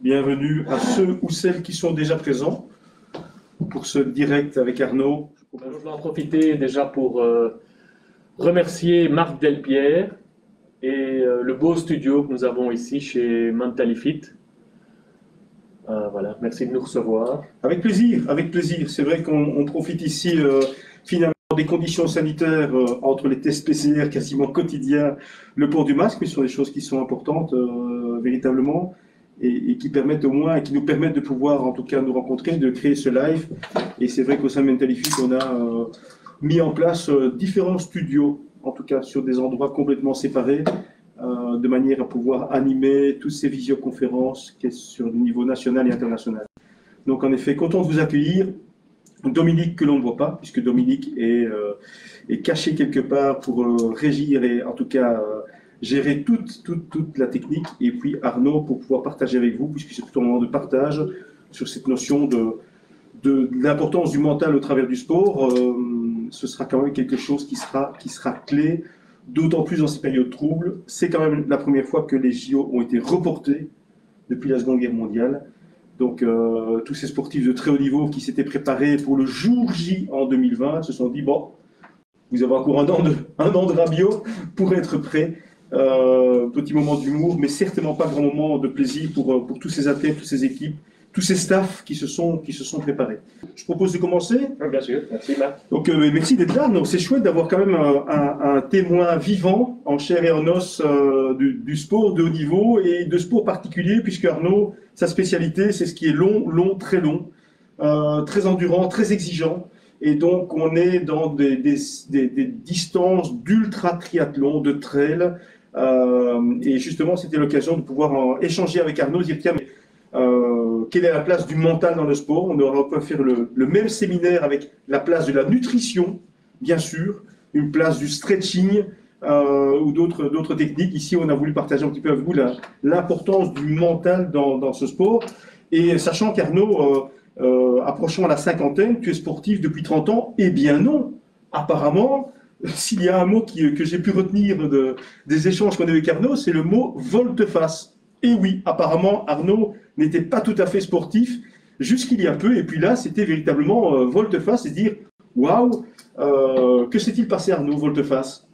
Bienvenue à ceux ou celles qui sont déjà présents pour ce direct avec Arnaud. Je vais en profiter déjà pour remercier Marc Delpierre et le beau studio que nous avons ici chez Mentalifit. Voilà, merci de nous recevoir. Avec plaisir, avec plaisir. C'est vrai qu'on profite ici finalement des conditions sanitaires entre les tests PCR quasiment quotidiens, le port du masque, mais ce sont des choses qui sont importantes véritablement et qui permettent au moins, qui nous permettent de pouvoir en tout cas nous rencontrer, de créer ce live. Et c'est vrai qu'au sein de Mentalifit, on a mis en place différents studios, en tout cas sur des endroits complètement séparés, de manière à pouvoir animer toutes ces visioconférences qui sont sur le niveau national et international. Donc en effet, content de vous accueillir. Dominique que l'on ne voit pas, puisque Dominique est caché quelque part pour régir et en tout cas gérer toute la technique. Et puis Arnaud pour pouvoir partager avec vous, puisque c'est tout un moment de partage sur cette notion de l'importance du mental au travers du sport. Ce sera quand même quelque chose qui sera clé, d'autant plus dans ces périodes troubles. C'est quand même la première fois que les JO ont été reportés depuis la Seconde Guerre mondiale. Donc, tous ces sportifs de très haut niveau qui s'étaient préparés pour le jour J en 2020 se sont dit, bon, vous avez encore un an de rabio pour être prêts. Petit moment d'humour, mais certainement pas grand moment de plaisir pour tous ces athlètes, toutes ces équipes, tous ces staffs qui se sont préparés. Je propose de commencer. Bien sûr, merci Marc. Donc, merci d'être là. Donc, c'est chouette d'avoir quand même un témoin vivant, en chair et en os, du sport de haut niveau et de sport particulier, puisque Arnaud, sa spécialité, c'est ce qui est long, très long, très endurant, très exigeant. Et donc, on est dans des distances d'ultra triathlon, de trail. Et justement, c'était l'occasion de pouvoir échanger avec Arnaud, dire tiens, mais quelle est la place du mental dans le sport? On aurait pu faire le même séminaire avec la place de la nutrition, bien sûr, une place du stretching ou d'autres techniques. Ici, on a voulu partager un petit peu avec vous l'importance du mental dans ce sport. Et sachant qu'Arnaud, approchant la cinquantaine, tu es sportif depuis 30 ans, eh bien non, apparemment, s'il y a un mot que j'ai pu retenir des échanges qu'on a eu avec Arnaud, c'est le mot volte-face. Et oui, apparemment, Arnaud n'était pas tout à fait sportif jusqu'il y a peu, et puis là, c'était véritablement volte-face, et dire waouh, que s'est-il passé, Arnaud, volte-face?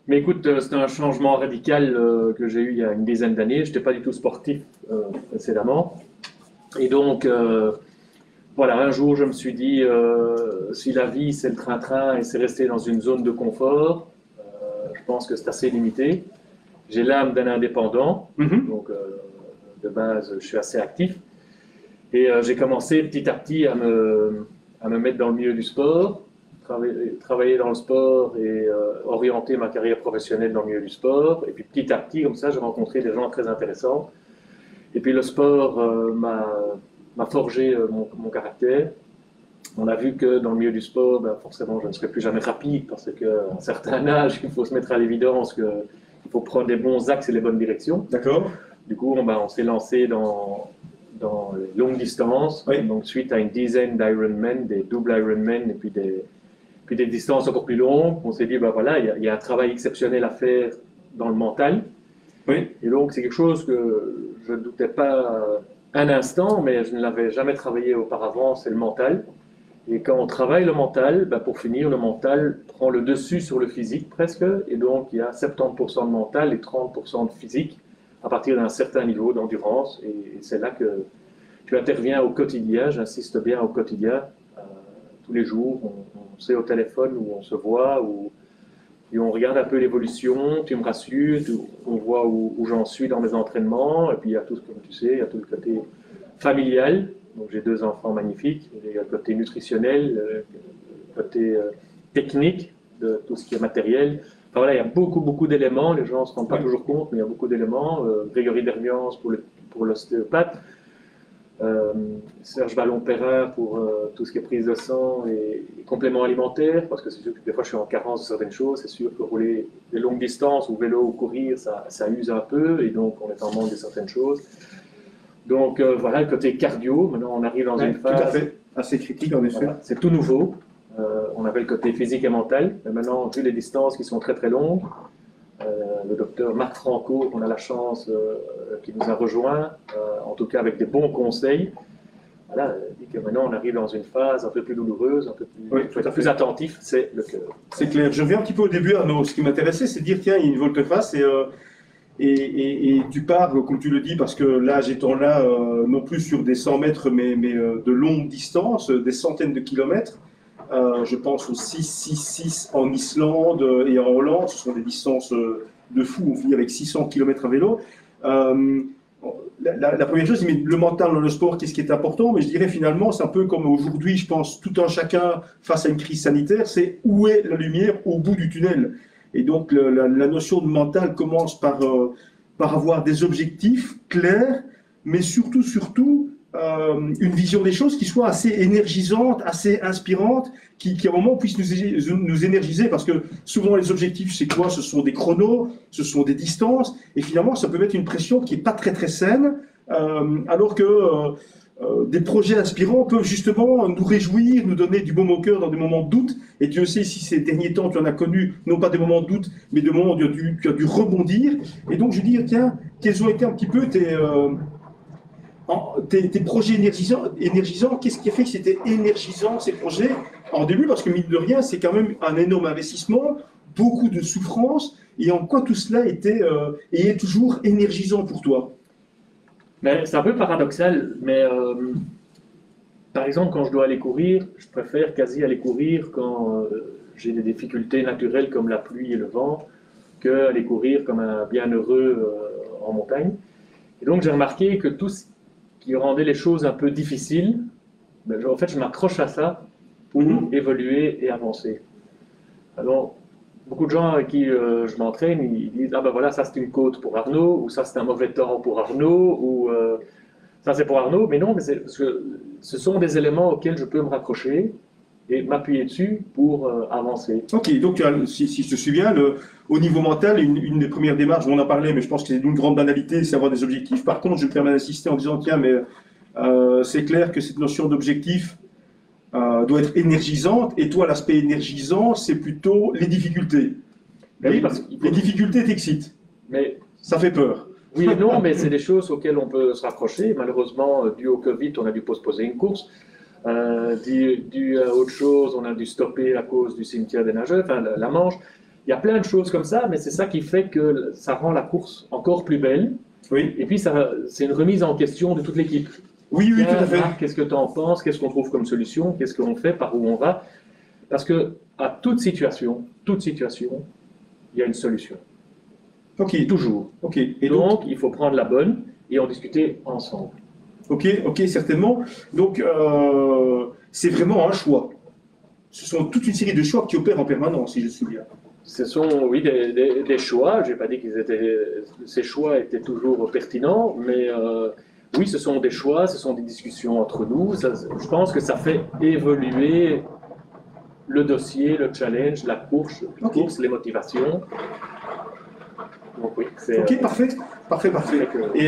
Mais écoute, c'est un changement radical que j'ai eu il y a une dizaine d'années. Je n'étais pas du tout sportif précédemment. Et donc, voilà, un jour, je me suis dit, si la vie, c'est le train-train et c'est rester dans une zone de confort, je pense que c'est assez limité. J'ai l'âme d'un indépendant, donc de base, je suis assez actif. Et j'ai commencé petit à petit à me mettre dans le milieu du sport, travailler dans le sport et orienter ma carrière professionnelle dans le milieu du sport. Et puis petit à petit, comme ça, j'ai rencontré des gens très intéressants. Et puis le sport m'a forgé mon caractère. On a vu que dans le milieu du sport, ben, forcément, je ne serai plus jamais rapide parce qu'à un certain âge, il faut se mettre à l'évidence qu'il faut prendre les bons axes et les bonnes directions. D'accord. Du coup, on s'est lancé dans les longues distances. Oui. Donc, suite à une dizaine d'Ironman, des doubles Ironman et puis des distances encore plus longues, on s'est dit, ben voilà, il y a un travail exceptionnel à faire dans le mental. Oui. Et donc, c'est quelque chose que je ne doutais pas un instant, mais je ne l'avais jamais travaillé auparavant, c'est le mental. Et quand on travaille le mental, ben pour finir, le mental prend le dessus sur le physique presque. Et donc, il y a 70% de mental et 30% de physique à partir d'un certain niveau d'endurance. Et c'est là que tu interviens au quotidien, j'insiste bien au quotidien. Tous les jours, on sait au téléphone où on se voit, et on regarde un peu l'évolution, tu me rassures, on voit où j'en suis dans mes entraînements. Et puis, il y a tout, comme tu sais, il y a tout le côté familial. Donc, j'ai 2 enfants magnifiques. Il y a le côté nutritionnel, le côté technique de tout ce qui est matériel. Enfin, voilà, il y a beaucoup d'éléments. Les gens ne se rendent pas toujours compte, mais il y a beaucoup d'éléments. Grégory Dermiance pour l'ostéopathe. Serge Vallon-Perrin pour tout ce qui est prise de sang et compléments alimentaires, parce que c'est sûr que des fois je suis en carence de certaines choses. C'est sûr que rouler des longues distances, ou vélo ou courir, ça use un peu, et donc on est en manque de certaines choses. Donc voilà, le côté cardio, maintenant on arrive dans une phase... Tout à fait, assez critique en effet. Voilà, c'est tout nouveau. On avait le côté physique et mental, mais maintenant, vu les distances qui sont très longues, le docteur Marc Franco, qu'on a la chance, qui nous a rejoints, en tout cas avec des bons conseils. Voilà, dit que maintenant on arrive dans une phase un peu plus douloureuse, un peu plus, Oui, faut être plus attentif, c'est le cœur. C'est clair. Je reviens un petit peu au début, Arnaud. Ce qui m'intéressait, c'est de dire, tiens, il y a une volte-face et tu pars, comme tu le dis, parce que l'âge étant là, non plus sur des 100 mètres, mais de longues distances, des centaines de kilomètres. Je pense aux 666 en Islande et en Hollande. Ce sont des distances de fou. On finit avec 600 kilomètres à vélo. La première chose, c'est le mental dans le sport, qu'est-ce qui est important? Mais je dirais finalement, c'est un peu comme aujourd'hui, je pense, tout un chacun face à une crise sanitaire, c'est où est la lumière au bout du tunnel. Et donc la notion de mental commence par avoir des objectifs clairs, mais surtout, une vision des choses qui soit assez énergisante, assez inspirante, qui à un moment puisse nous énergiser, parce que souvent les objectifs, c'est quoi? Ce sont des chronos, ce sont des distances, et finalement ça peut mettre une pression qui n'est pas très très saine, alors que des projets inspirants peuvent justement nous réjouir, nous donner du baume au cœur dans des moments de doute, et Dieu sait si ces derniers temps tu en as connu, non pas des moments de doute, mais des moments où tu as dû rebondir, et donc je veux dire, tiens, quels ont été un petit peu tes projets énergisants, qu'est-ce qui a fait que c'était énergisant ces projets en début? Parce que mine de rien, c'est quand même un énorme investissement, beaucoup de souffrance, et en quoi tout cela était et est toujours énergisant pour toi? Mais c'est un peu paradoxal, mais par exemple, quand je dois aller courir, je préfère quasi aller courir quand j'ai des difficultés naturelles comme la pluie et le vent, que aller courir comme un bienheureux en montagne. Et donc j'ai remarqué que tout ce qui rendait les choses un peu difficiles, ben, en fait je m'accroche à ça pour évoluer et avancer. Alors, beaucoup de gens avec qui je m'entraîne, ils disent ah ben voilà, ça c'est une côte pour Arnaud, ou ça c'est un mauvais temps pour Arnaud, ou ça c'est pour Arnaud, mais non, mais parce que ce sont des éléments auxquels je peux me raccrocher et m'appuyer dessus pour avancer. Ok, donc si je te suis bien, au niveau mental, une des premières démarches, on en a parlé, mais je pense que c'est d'une grande banalité, c'est avoir des objectifs. Par contre, je me permets d'insister en disant, tiens, mais c'est clair que cette notion d'objectif doit être énergisante, et toi, l'aspect énergisant, c'est plutôt les difficultés. Ben oui, parce que les difficultés t'excitent, mais ça fait peur. oui et non, mais c'est des choses auxquelles on peut se raccrocher. Malheureusement, dû au Covid, on a dû postposer une course. Dû à autre chose, on a dû stopper à cause du cimetière des nageurs, enfin la Manche. Il y a plein de choses comme ça, mais c'est ça qui fait que ça rend la course encore plus belle. Oui. Et puis, c'est une remise en question de toute l'équipe. Oui, oui, tout à fait. Marc, qu'est-ce que tu en penses? Qu'est-ce qu'on trouve comme solution? Qu'est-ce qu'on fait? Par où on va? Parce que à toute situation, il y a une solution. Ok. Toujours. Ok. Et donc, il faut prendre la bonne et en discuter ensemble. Ok, certainement. Donc, c'est vraiment un choix. Ce sont toute une série de choix qui opèrent en permanence, si je suis bien. Ce sont, oui, des choix. Je n'ai pas dit que ces choix étaient toujours pertinents, mais oui, ce sont des choix, ce sont des discussions entre nous. Je pense que ça fait évoluer le dossier, le challenge, la course, les motivations. Donc oui, ok, parfait. Et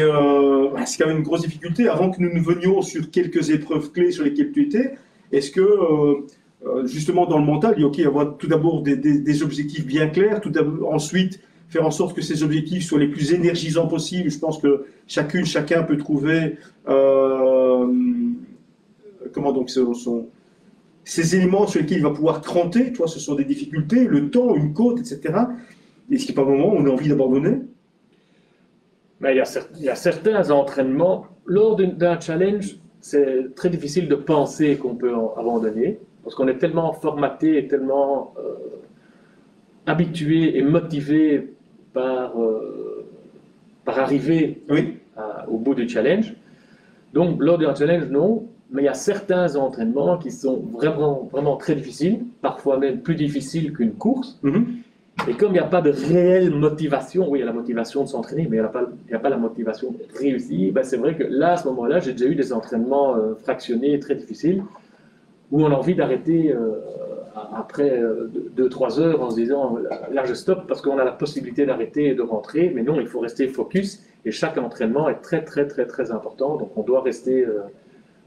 c'est quand même une grosse difficulté. Avant que nous ne venions sur quelques épreuves clés sur lesquelles tu étais, est-ce que justement dans le mental, il y a avoir tout d'abord des objectifs bien clairs, ensuite faire en sorte que ces objectifs soient les plus énergisants possibles? Je pense que chacun peut trouver comment donc ces éléments sur lesquels il va pouvoir cranter. Toi, ce sont des difficultés, le temps, une côte, etc. Est-ce qu'il n'y a pas un moment où on a envie d'abandonner? Mais il y a certains entraînements. Lors d'un challenge, c'est très difficile de penser qu'on peut abandonner, parce qu'on est tellement formaté, tellement habitué et motivé par arriver au bout du challenge. Donc, lors d'un challenge, non. Mais il y a certains entraînements qui sont vraiment, vraiment très difficiles, parfois même plus difficiles qu'une course. Et comme il n'y a pas de réelle motivation, oui, il y a la motivation de s'entraîner, mais il n'y a pas la motivation de réussir, ben c'est vrai que là, à ce moment-là, j'ai déjà eu des entraînements fractionnés très difficiles, où on a envie d'arrêter après 2-3 heures en se disant, là je stoppe parce qu'on a la possibilité d'arrêter et de rentrer, mais non, il faut rester focus, et chaque entraînement est très, très, très, très important, donc on doit rester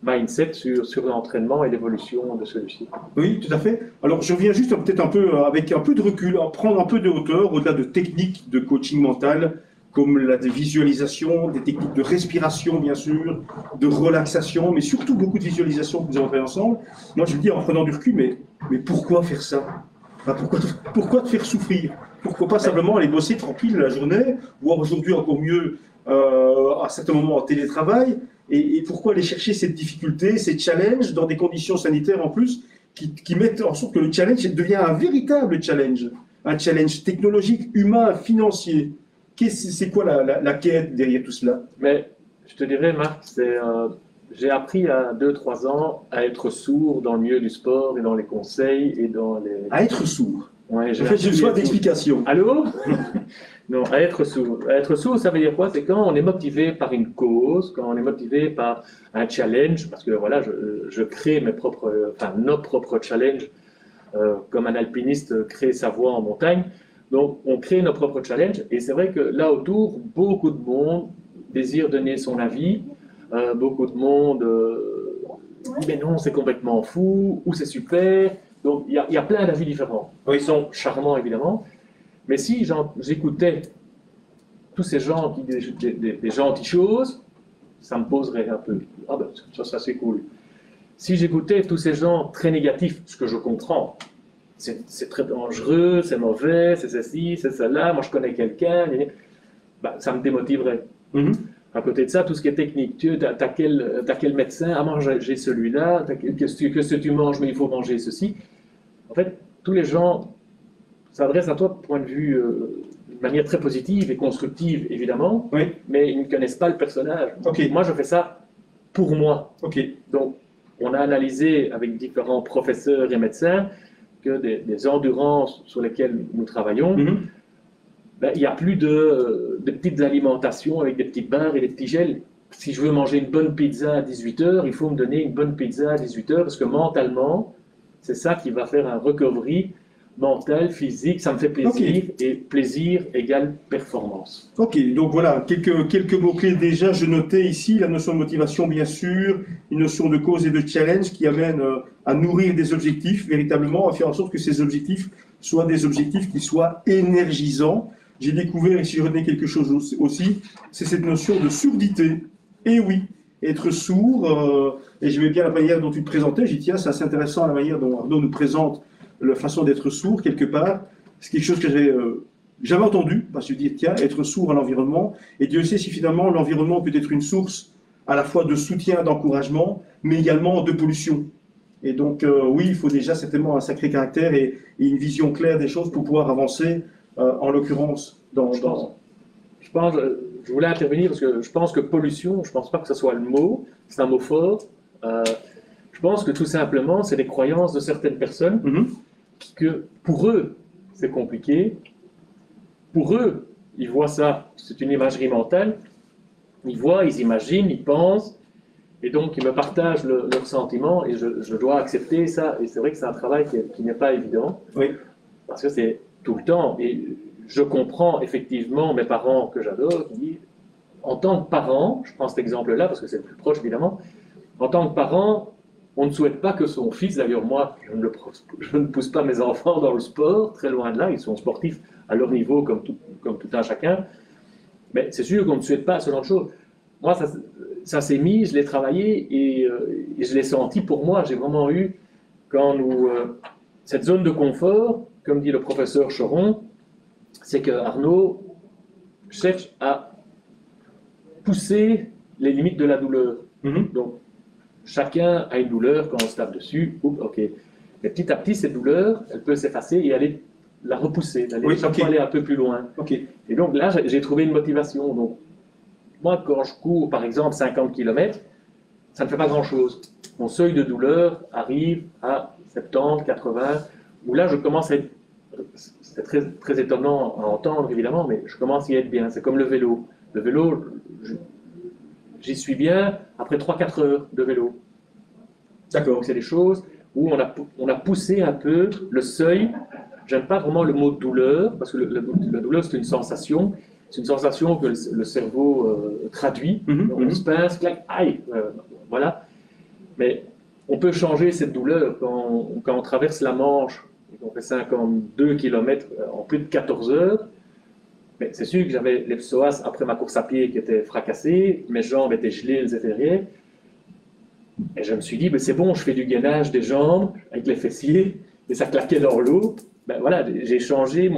mindset sur l'entraînement et l'évolution de celui-ci. Oui, tout à fait. Alors, je reviens juste peut-être un peu avec un peu de recul, à prendre un peu de hauteur au-delà de techniques de coaching mental, comme la visualisation, des techniques de respiration, bien sûr, de relaxation, mais surtout beaucoup de visualisation que nous avons fait ensemble. Moi, je me dis en prenant du recul, mais pourquoi faire ça? Enfin, pourquoi te faire souffrir? Pourquoi pas simplement aller bosser tranquille la journée, voire aujourd'hui encore mieux à certains moments en télétravail, et pourquoi aller chercher cette difficulté, ces challenges dans des conditions sanitaires en plus qui mettent en sorte que le challenge devient un véritable challenge, un challenge technologique, humain, financier. C'est quoi la quête derrière tout cela? Mais je te dirais, Marc, j'ai appris à 2-3 ans à être sourd dans le milieu du sport et dans les conseils et dans les... À être sourd. Ouais, j'ai besoin d'explications. Allô? Non, à être sourd. À être sourd, ça veut dire quoi? C'est quand on est motivé par une cause, quand on est motivé par un challenge, parce que voilà, je crée nos propres challenges, comme un alpiniste crée sa voie en montagne. Donc, on crée nos propres challenges, et c'est vrai que là autour, beaucoup de monde désire donner son avis, beaucoup de monde dit mais non, c'est complètement fou, ou c'est super. Donc, il y a plein d'avis différents. Ils sont charmants, évidemment, mais si j'écoutais tous ces gens qui disent des gentilles choses, ça me poserait un peu. Ah ben, ça c'est cool. Si j'écoutais tous ces gens très négatifs, ce que je comprends, c'est très dangereux, c'est mauvais, c'est ceci, c'est cela, moi je connais quelqu'un, bah, ça me démotiverait. À côté de ça, tout ce qui est technique, tu as quel médecin? Ah, moi j'ai celui-là, qu'est-ce que tu manges, mais il faut manger ceci. En fait, tous les gens s'adressent à toi de point de vue de manière très positive et constructive, évidemment, mais ils ne connaissent pas le personnage. Moi, je fais ça pour moi. Donc, on a analysé avec différents professeurs et médecins que des endurances sur lesquelles nous travaillons, il n'y a plus de petites alimentations avec des petites barres et des petits gels. Si je veux manger une bonne pizza à 18h, il faut me donner une bonne pizza à 18h parce que mentalement, c'est ça qui va faire un recovery mental, physique, ça me fait plaisir, et plaisir égale performance. Donc voilà, quelques mots-clés déjà, je notais ici la notion de motivation bien sûr, une notion de cause et de challenge qui amène à nourrir des objectifs, véritablement, à faire en sorte que ces objectifs soient des objectifs qui soient énergisants. J'ai découvert, et si je retenais quelque chose aussi, c'est cette notion de surdité. Et oui, être sourd, et j'aimais bien la manière dont tu te présentais, j'ai dit tiens, c'est assez intéressant la manière dont Arnaud nous présente la façon d'être sourd quelque part. C'est quelque chose que j'avais jamais entendu, parce que je dis tiens, être sourd à l'environnement, et Dieu sait si finalement l'environnement peut être une source à la fois de soutien, d'encouragement, mais également de pollution. Et donc oui, il faut déjà certainement un sacré caractère et une vision claire des choses pour pouvoir avancer, en l'occurrence, Je voulais intervenir parce que je pense que pollution, je ne pense pas que ce soit le mot, c'est un mot fort. Je pense que tout simplement, c'est des croyances de certaines personnes que pour eux, c'est compliqué. Pour eux, ils voient ça, c'est une imagerie mentale. Ils voient, ils imaginent, ils pensent, et donc ils me partagent leurs sentiments et je dois accepter ça. Et c'est vrai que c'est un travail qui n'est pas évident, parce que c'est tout le temps. Et je comprends effectivement mes parents que j'adore, qui disent, en tant que parent, je prends cet exemple-là parce que c'est le plus proche évidemment, en tant que parent, on ne souhaite pas que son fils, d'ailleurs moi, je ne pousse pas mes enfants dans le sport, très loin de là, ils sont sportifs à leur niveau comme tout un chacun, mais c'est sûr qu'on ne souhaite pas ce genre de choses. Moi, ça s'est mis, je l'ai travaillé et je l'ai senti pour moi. J'ai vraiment eu, cette zone de confort, comme dit le professeur Choron, c'est que Arnaud cherche à pousser les limites de la douleur. Donc, chacun a une douleur quand on se tape dessus. Mais petit à petit, cette douleur, elle peut s'effacer et aller la repousser, aller un peu plus loin. Et donc là, j'ai trouvé une motivation. Donc, moi, quand je cours, par exemple, 50 km, ça ne fait pas grand-chose. Mon seuil de douleur arrive à 70, 80, où là, je commence à être... C'est très, très étonnant à entendre, évidemment, mais je commence à y être bien. C'est comme le vélo. Le vélo, j'y suis bien après 3-4 heures de vélo. Donc, c'est des choses où on a poussé un peu le seuil. J'aime pas vraiment le mot douleur, parce que la douleur, c'est une sensation. C'est une sensation que le cerveau traduit. On se pince, clac, aïe, voilà. Mais on peut changer cette douleur quand on traverse la Manche et qu'on fait 52 km en plus de 14 heures. Mais c'est sûr que j'avais les psoas après ma course à pied qui étaient fracassées, mes jambes étaient gelées, elles étaient derrière. Et je me suis dit, ben c'est bon, je fais du gainage des jambes avec les fessiers et ça claquait dans l'eau. Ben voilà, j'ai changé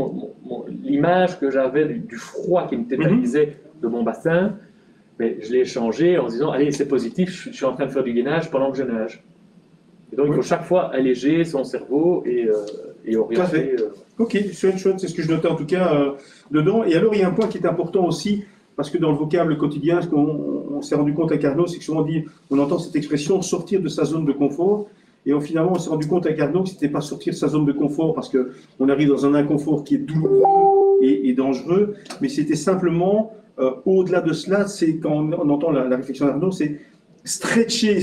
l'image que j'avais du froid qui me tétanisait de mon bassin. Mais je l'ai changé en se disant, allez, c'est positif, je suis en train de faire du gainage pendant que je nage. Et donc, il faut chaque fois alléger son cerveau et orienter. Ok, chouette, c'est ce que je notais en tout cas dedans. Et alors, il y a un point qui est important aussi, parce que dans le vocable quotidien, ce qu'on s'est rendu compte avec Arnaud, c'est que souvent on entend cette expression sortir de sa zone de confort. Et finalement, on s'est rendu compte avec Arnaud que ce n'était pas sortir de sa zone de confort parce qu'on arrive dans un inconfort qui est douloureux et dangereux, mais c'était simplement, au-delà de cela, c'est quand on entend la réflexion d'Arnaud, c'est stretcher,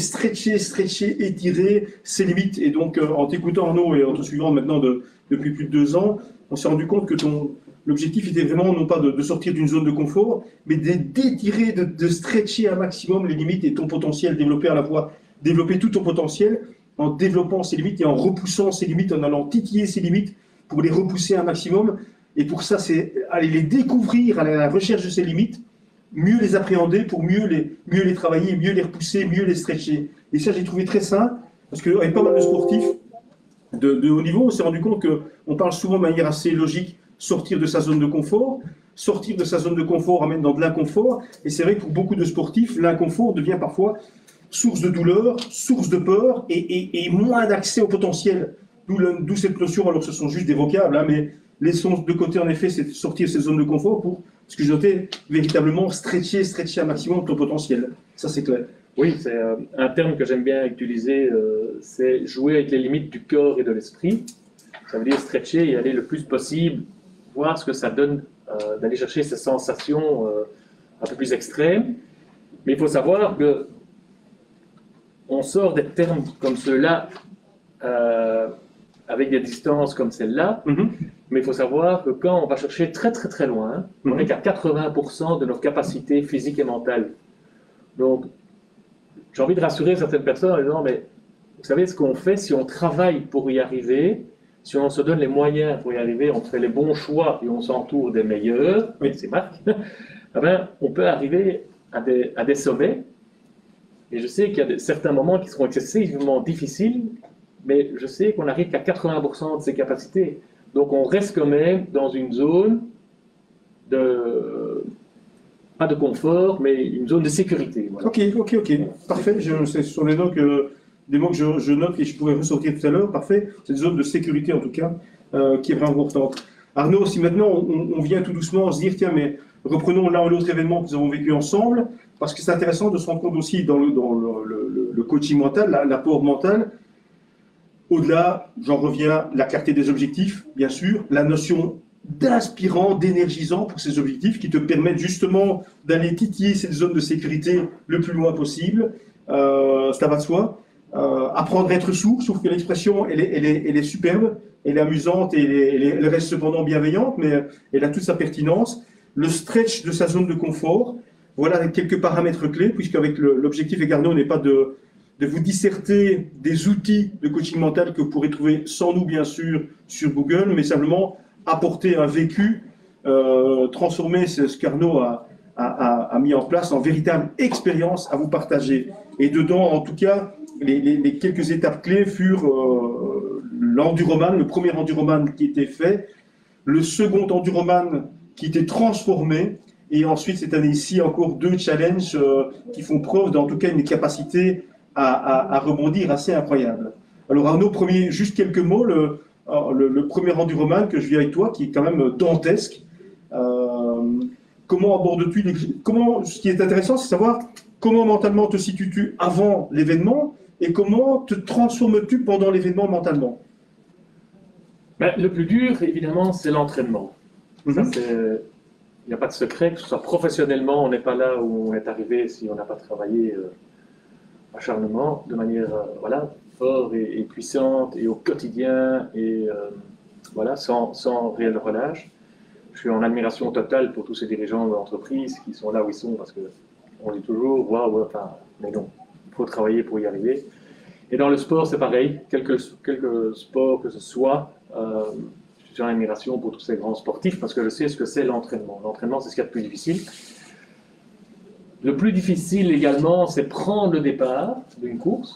étirer ses limites. Et donc, en t'écoutant Arnaud et en te suivant maintenant depuis plus de 2 ans, on s'est rendu compte que l'objectif était vraiment non pas de sortir d'une zone de confort, mais d'étirer, de stretcher un maximum les limites et ton potentiel, développer tout ton potentiel en développant ses limites et en repoussant ses limites, en allant titiller ses limites pour les repousser un maximum. Et pour ça, c'est aller les découvrir, aller à la recherche de ces limites, mieux les appréhender pour mieux les travailler, mieux les repousser, mieux les stretcher. Et ça, j'ai trouvé très sain, parce qu'avec pas mal de sportifs de haut niveau, on s'est rendu compte qu'on parle souvent de manière assez logique, sortir de sa zone de confort. Sortir de sa zone de confort amène dans de l'inconfort. Et c'est vrai que pour beaucoup de sportifs, l'inconfort devient parfois source de douleur, source de peur et moins d'accès au potentiel. D'où cette notion, alors ce sont juste des vocables, hein, mais laissons de côté en effet, c'est sortir de cette zone de confort pour, ce que je notais, véritablement stretcher un maximum ton potentiel. Ça, c'est clair. Oui, c'est un terme que j'aime bien utiliser, c'est jouer avec les limites du corps et de l'esprit. Ça veut dire stretcher et aller le plus possible, voir ce que ça donne, d'aller chercher ces sensations un peu plus extrêmes. Mais il faut savoir que on sort des termes comme ceux-là avec des distances comme celle-là, mais il faut savoir que quand on va chercher très très très loin, on n'est qu'à 80% de nos capacités physiques et mentales. Donc, j'ai envie de rassurer certaines personnes en disant, mais vous savez ce qu'on fait si on travaille pour y arriver, si on se donne les moyens pour y arriver, on fait les bons choix et on s'entoure des meilleurs, oui, c'est Marc, eh bien, on peut arriver à des sommets. Et je sais qu'il y a certains moments qui seront excessivement difficiles, mais je sais qu'on n'arrive qu'à 80% de ses capacités. Donc on reste quand même dans une zone pas de confort, mais une zone de sécurité. Voilà. Ok. Parfait. Ce sont des mots que je note et je pourrais ressortir tout à l'heure. Parfait. C'est une zone de sécurité en tout cas qui est vraiment importante. Arnaud, si maintenant on vient tout doucement se dire, tiens, mais reprenons l'un ou l'autre événement que nous avons vécu ensemble, parce que c'est intéressant de se rendre compte aussi dans le coaching mental, l'apport mental. Au-delà, j'en reviens, la clarté des objectifs, bien sûr, la notion d'inspirant, d'énergisant pour ces objectifs qui te permettent justement d'aller titiller cette zone de sécurité le plus loin possible. Ça va de soi. Apprendre à être sourd, sauf que l'expression, elle est superbe, elle est amusante et elle reste cependant bienveillante, mais elle a toute sa pertinence. Le stretch de sa zone de confort, voilà quelques paramètres clés, puisqu'avec l'objectif avec Arnaud n'est pas de vous disserter des outils de coaching mental que vous pourrez trouver sans nous, bien sûr, sur Google, mais simplement apporter un vécu, transformer ce qu'Arnaud a mis en place en véritable expérience à vous partager. Et dedans, en tout cas, les quelques étapes clés furent l'enduroman, le premier enduroman qui était fait, le second enduroman qui était transformé, et ensuite cette année-ci encore 2 challenges qui font preuve d'en tout cas une capacité à rebondir assez incroyable. Alors Arnaud, juste quelques mots, le premier enduroman que je vis avec toi, qui est quand même dantesque. Comment abordes-tu ce qui est intéressant, c'est savoir comment mentalement te situes-tu avant l'événement et comment te transformes-tu pendant l'événement mentalement? Ben, le plus dur, évidemment, c'est l'entraînement. Il n'y a pas de secret, que ce soit professionnellement, on n'est pas là où on est arrivé si on n'a pas travaillé acharnement, de manière fort et puissante et au quotidien et sans réel relâche. Je suis en admiration totale pour tous ces dirigeants d'entreprise qui sont là où ils sont parce qu'on dit toujours waouh, mais non, il faut travailler pour y arriver. Et dans le sport, c'est pareil. Quelques sports que ce soit, je suis en admiration pour tous ces grands sportifs parce que je sais ce que c'est l'entraînement. L'entraînement, c'est ce qu'il y a de plus difficile. Le plus difficile également, c'est prendre le départ d'une course,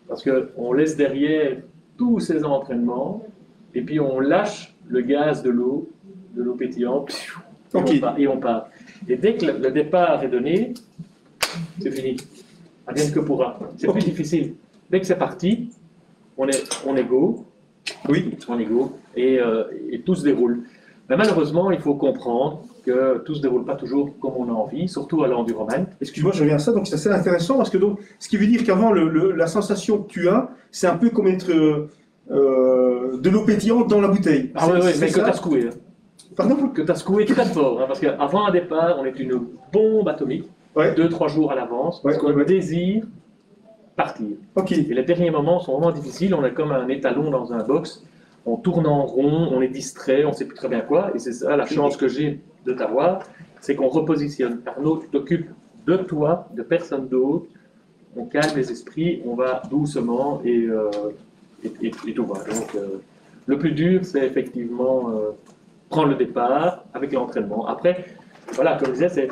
parce qu'on laisse derrière tous ces entraînements, et puis on lâche le gaz de l'eau pétillante, et on part. Et dès que le départ est donné, c'est fini. Rien que pourra. C'est plus difficile. Dès que c'est parti, on est go. Oui. On est go, et tout se déroule. Mais malheureusement, il faut comprendre que tout ne se déroule pas toujours comme on a envie, surtout à l'enduroman. Excuse-moi, je reviens à ça, donc c'est assez intéressant parce que donc, ce qui veut dire qu'avant, la sensation que tu as, c'est un peu comme mettre de l'eau pétillante dans la bouteille. Ah oui, mais que tu as secoué. Hein. Pardon? Que tu as secoué très fort, hein, parce qu'avant un départ, on est une bombe atomique, 2-3 jours à l'avance, parce qu'on désire partir. Okay. Et les derniers moments sont vraiment difficiles, on est comme un étalon dans un box, on tourne en rond, on est distrait, on ne sait plus très bien quoi, et c'est ça la chance que j'ai de t'avoir, c'est qu'on repositionne. Arnaud, tu t'occupes de toi, de personne d'autre, on calme les esprits, on va doucement et tout va. Donc, le plus dur, c'est effectivement prendre le départ avec l'entraînement. Après, voilà, comme je disais, c'est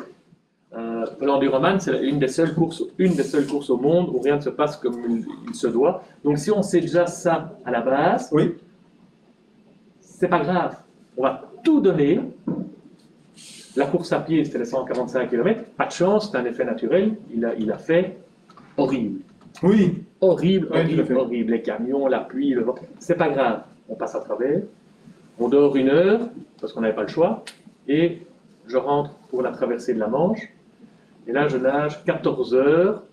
l'enduroman, c'est une des seules courses au monde où rien ne se passe comme il se doit. Donc, si on sait déjà ça à la base, oui. C'est pas grave. On va tout donner. La course à pied, c'était les 145 km. Pas de chance, c'est un effet naturel. Il a fait horrible. Oui. Horrible. Les camions, la pluie, le vent. C'est pas grave. On passe à travers. On dort 1 heure, parce qu'on n'avait pas le choix. Et je rentre pour la traversée de la Manche. Et là, je nage 14 heures,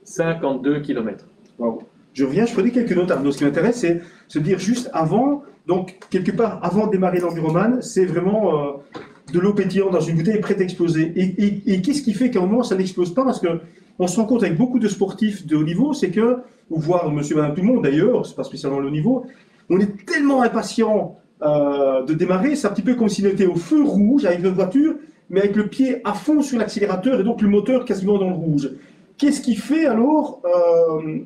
52 km. Wow. Je reviens, je prenais quelques notes, Arnaud. Ce qui m'intéresse, c'est se dire juste avant, donc quelque part avant de démarrer l'enduroman, c'est vraiment de l'eau pétillante dans une bouteille prête à exploser. Et qu'est-ce qui fait qu'à un moment ça n'explose pas? Parce qu'on se rend compte avec beaucoup de sportifs de haut niveau, c'est que, ou voire monsieur, madame, tout le monde d'ailleurs, c'est pas spécialement le haut niveau, on est tellement impatient de démarrer, c'est un petit peu comme si on était au feu rouge avec notre voiture, mais avec le pied à fond sur l'accélérateur et donc le moteur quasiment dans le rouge. Qu'est-ce qui fait alors,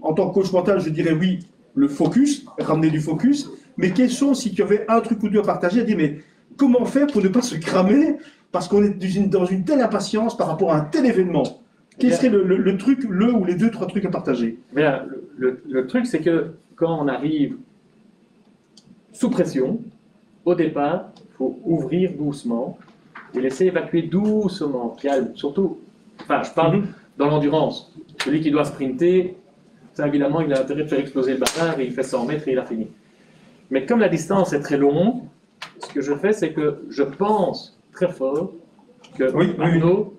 en tant que coach mental, je dirais oui, le focus, ramener du focus, mais quels sont, si tu avais un truc ou deux à partager, à dire, mais comment faire pour ne pas se cramer parce qu'on est dans une telle impatience par rapport à un tel événement? Quel serait le truc, ou les 2-3 trucs à partager? Bien, le truc, c'est que quand on arrive sous pression, au départ, il faut ouvrir doucement et laisser évacuer doucement, calme, surtout, enfin, je parle dans l'endurance. Celui qui doit sprinter, ça évidemment, il a intérêt de faire exploser le bâtard et il fait 100 mètres et il a fini. Mais comme la distance est très longue, ce que je fais, c'est que je pense très fort que Arnaud,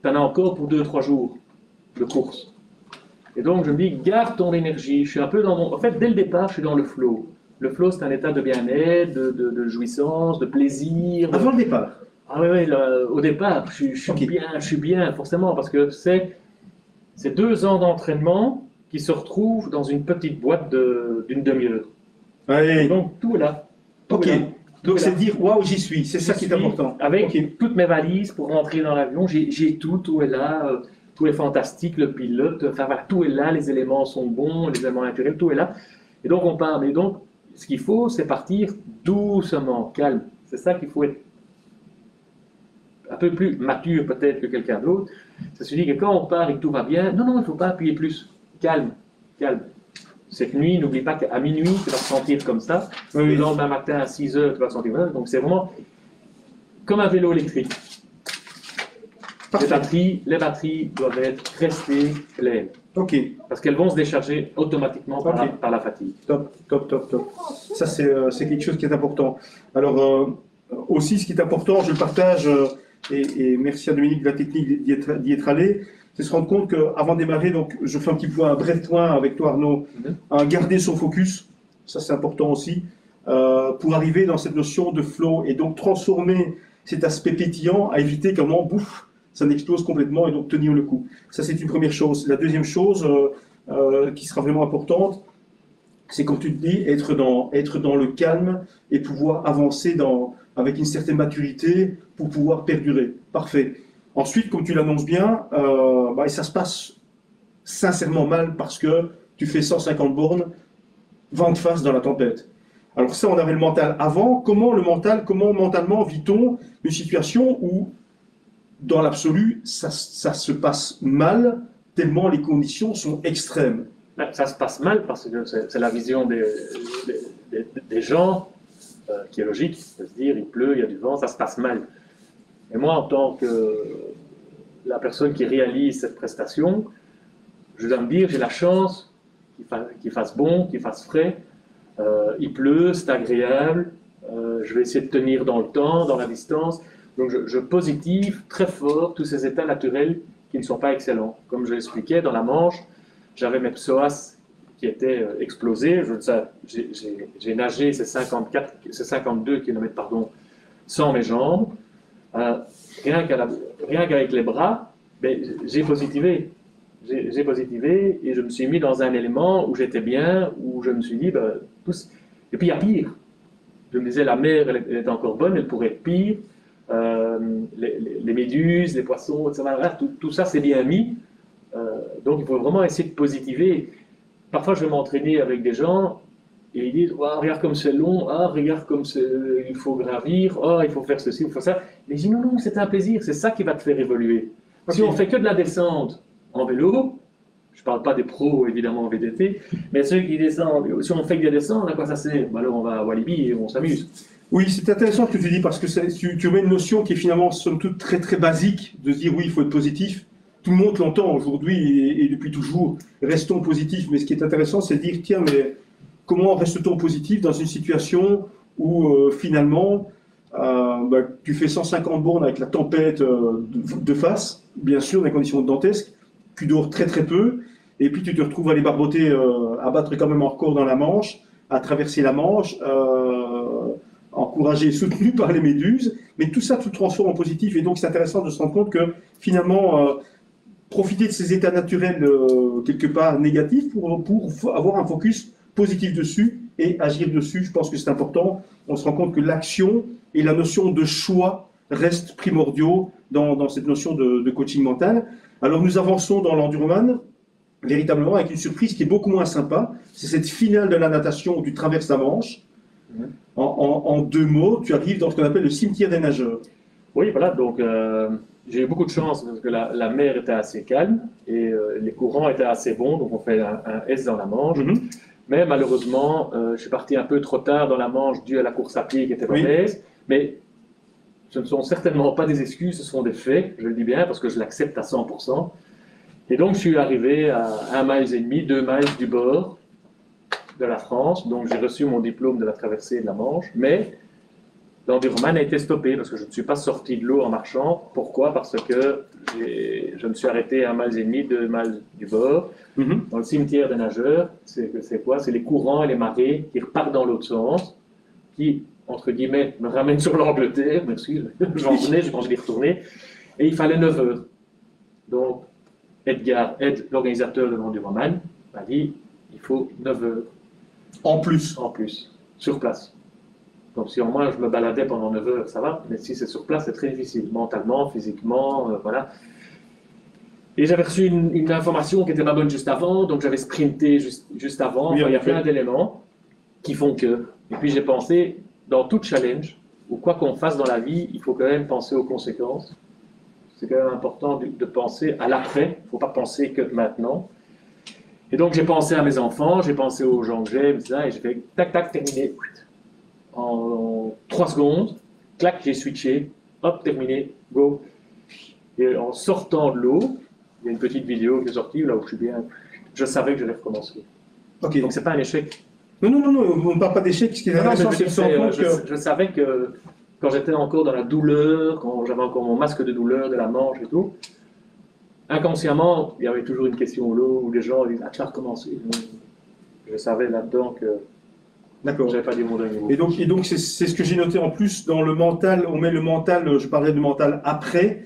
tu en as encore pour 2-3 jours de course. Et donc, je me dis, garde ton énergie. Je suis un peu dans mon... En fait, dès le départ, je suis dans le flow. Le flow, c'est un état de bien-être, de jouissance, de plaisir. Avant le départ? Ah oui, au départ, je suis bien, forcément, parce que c'est 2 ans d'entraînement qui se retrouvent dans une petite boîte d'une demi-heure. Ouais. Donc, tout est là. Donc, c'est dire, waouh, j'y suis. C'est ça qui est important. Avec toutes mes valises pour rentrer dans l'avion, j'ai tout est là. Tout est fantastique, le pilote, enfin voilà, tout est là, les éléments sont bons, les éléments naturels, tout est là. Et donc, on part. Mais donc, ce qu'il faut, c'est partir doucement, calme. C'est ça qu'il faut être un peu plus mature peut-être que quelqu'un d'autre. Ça se dit que quand on part et que tout va bien, non, il ne faut pas appuyer plus. Calme. Cette nuit, n'oublie pas qu'à minuit, tu vas te sentir comme ça. Le lendemain matin, à 6 heures, tu vas te sentir comme ça. Donc, c'est vraiment comme un vélo électrique. Les batteries doivent être restées pleines. Parce qu'elles vont se décharger automatiquement par la fatigue. Top. Ça, c'est quelque chose qui est important. Alors, aussi, ce qui est important, je le partage, et merci à Dominique de la technique d'y être allé, c'est se rendre compte qu'avant de démarrer, donc, je fais un bref point avec toi, Arnaud, à garder son focus. Ça, c'est important aussi, pour arriver dans cette notion de flow et donc transformer cet aspect pétillant à éviter qu'un moment, bouffe, ça n'explose complètement et donc tenir le coup. Ça, c'est une première chose. La deuxième chose qui sera vraiment importante, c'est comme tu te dis, être dans le calme et pouvoir avancer avec une certaine maturité pour pouvoir perdurer. Parfait. Ensuite, comme tu l'annonces bien, ça se passe sincèrement mal parce que tu fais 150 bornes, vent de face dans la tempête. Alors ça, on avait le mental avant. Comment mentalement vit-on une situation où, dans l'absolu, ça se passe mal, tellement les conditions sont extrêmes? Ça se passe mal parce que c'est la vision des gens qui est logique, de se dire il pleut, il y a du vent, ça se passe mal. Et moi, en tant que la personne qui réalise cette prestation, je dois me dire j'ai la chance qu'il fasse bon, qu'il fasse frais, il pleut, c'est agréable, je vais essayer de tenir dans le temps, dans la distance. Donc je positive très fort tous ces états naturels qui ne sont pas excellents. Comme je l'expliquais, dans la Manche, j'avais mes psoas qui étaient explosés. J'ai nagé ces 52 km sans mes jambes. Rien qu'avec les bras, mais j'ai positivé. J'ai positivé et je me suis mis dans un élément où j'étais bien, où je me suis dit, et puis il y a pire. Je me disais, la mer, elle est encore bonne, elle pourrait être pire. Les méduses, les poissons, etc. Tout ça, c'est bien mis. Donc il faut vraiment essayer de positiver. Parfois, je vais m'entraîner avec des gens et ils disent, oh, regarde comme c'est long, regarde comme il faut gravir, il faut faire ceci, il faut ça. Mais je dis, non, c'est un plaisir, c'est ça qui va te faire évoluer. Okay. Si on fait que de la descente en vélo, je ne parle pas des pros évidemment en VTT, mais ceux qui descendent, si on fait que des descentes, à quoi ça sert? Alors on va à Walibi et on s'amuse. Oui, c'est intéressant ce que tu dis parce que tu mets une notion qui est finalement somme toute très très basique de se dire oui, il faut être positif. Tout le monde l'entend aujourd'hui et depuis toujours, restons positifs. Mais ce qui est intéressant, c'est de dire tiens, mais comment reste-t-on positif dans une situation où finalement tu fais 150 bornes avec la tempête de face, bien sûr, dans des conditions dantesques, tu dors très très peu, et puis tu te retrouves à aller barboter, à battre quand même en record dans la Manche, à traverser la Manche, encouragé et soutenu par les méduses, mais tout ça tout transforme en positif, et donc c'est intéressant de se rendre compte que finalement, profiter de ces états naturels quelque part négatifs pour avoir un focus positif dessus et agir dessus, je pense que c'est important. On se rend compte que l'action et la notion de choix restent primordiaux dans cette notion de coaching mental. Alors nous avançons dans l'enduroman, véritablement avec une surprise qui est beaucoup moins sympa. C'est cette finale de la natation où tu traverses la Manche. En 2 mots, tu arrives dans ce qu'on appelle le cimetière des nageurs. Oui, voilà, donc j'ai eu beaucoup de chance parce que la mer était assez calme et les courants étaient assez bons, donc on fait un S dans la Manche. Mais malheureusement, je suis parti un peu trop tard dans la Manche dû à la course à pied qui était mauvaise. Mais ce ne sont certainement pas des excuses, ce sont des faits, je le dis bien, parce que je l'accepte à 100%. Et donc, je suis arrivé à 1,5 miles, 2 miles du bord de la France. Donc, j'ai reçu mon diplôme de la traversée de la Manche. Mais l'enduroman a été stoppé parce que je ne suis pas sorti de l'eau en marchant. Pourquoi? Parce que je me suis arrêté à 1,5 miles, 2 miles du bord. Dans le cimetière des nageurs, c'est quoi? C'est les courants et les marées qui repartent dans l'autre sens, qui, entre guillemets, me ramènent sur l'Angleterre. Merci, j'en venais, j'ai envie d'y retourner. Et il fallait 9 heures. Donc, Edgar, l'organisateur de l'enduroman, m'a dit il faut 9 heures. En plus, sur place. Donc, si au moins je me baladais pendant 9 heures, ça va. Mais si c'est sur place, c'est très difficile, mentalement, physiquement, voilà. Et j'avais reçu une information qui n'était pas bonne juste avant, donc j'avais sprinté juste avant. Oui, il y a plein d'éléments qui font que. Et puis j'ai pensé, dans tout challenge, ou quoi qu'on fasse dans la vie, il faut quand même penser aux conséquences. C'est quand même important de penser à l'après, il ne faut pas penser que maintenant. Et donc j'ai pensé à mes enfants, j'ai pensé aux gens que j'aime, et j'ai fait tac, tac, terminé. En 3 secondes, clac, j'ai switché, hop, terminé, go. Et en sortant de l'eau, il y a une petite vidéo qui est sortie, là où je suis bien, je savais que j'allais recommencer. Okay. Donc c'est pas un échec. Non, on ne parle pas d'échec, ce qui est intéressant, c'est de se rendre compte que... Je savais que quand j'étais encore dans la douleur, quand j'avais encore mon masque de douleur de la Manche et tout, inconsciemment, il y avait toujours une question au lot où les gens disaient « Ah, tu as recommencé ?» Je savais là-dedans que je n'avais pas dit mon dernier mot. Et donc c'est ce que j'ai noté en plus dans le mental, on met le mental, je parlais du mental après,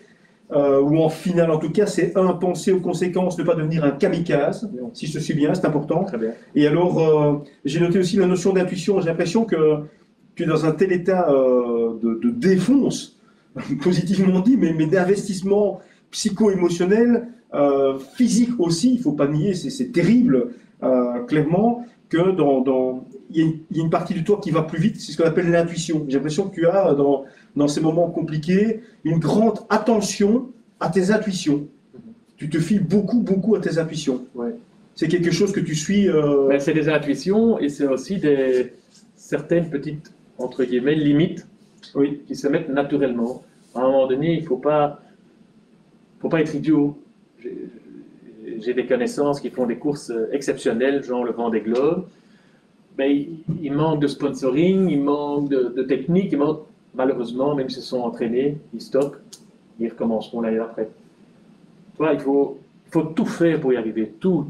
ou en finale en tout cas, c'est penser aux conséquences, ne pas devenir un kamikaze, si je te suis bien, c'est important. Très bien. Et alors, j'ai noté aussi la notion d'intuition, j'ai l'impression que tu es dans un tel état de défonce, positivement dit, mais d'investissement psycho-émotionnel, physique aussi, il ne faut pas nier, c'est terrible. clairement que il y a une partie de toi qui va plus vite, c'est ce qu'on appelle l'intuition. J'ai l'impression que tu as, dans ces moments compliqués, une grande attention à tes intuitions. Tu te fies beaucoup, beaucoup à tes intuitions. Ouais. C'est quelque chose que tu suis. Ben, c'est des intuitions et c'est aussi certaines petites, entre guillemets, limites qui se mettent naturellement. À un moment donné, il ne faut pas être idiot. J'ai des connaissances qui font des courses exceptionnelles, genre le Vendée Globe. Ben, il manque de sponsoring, il manque de technique, malheureusement, même s'ils sont entraînés, ils stoppent, ils recommenceront l'année d'après. Il faut tout faire pour y arriver. Tout.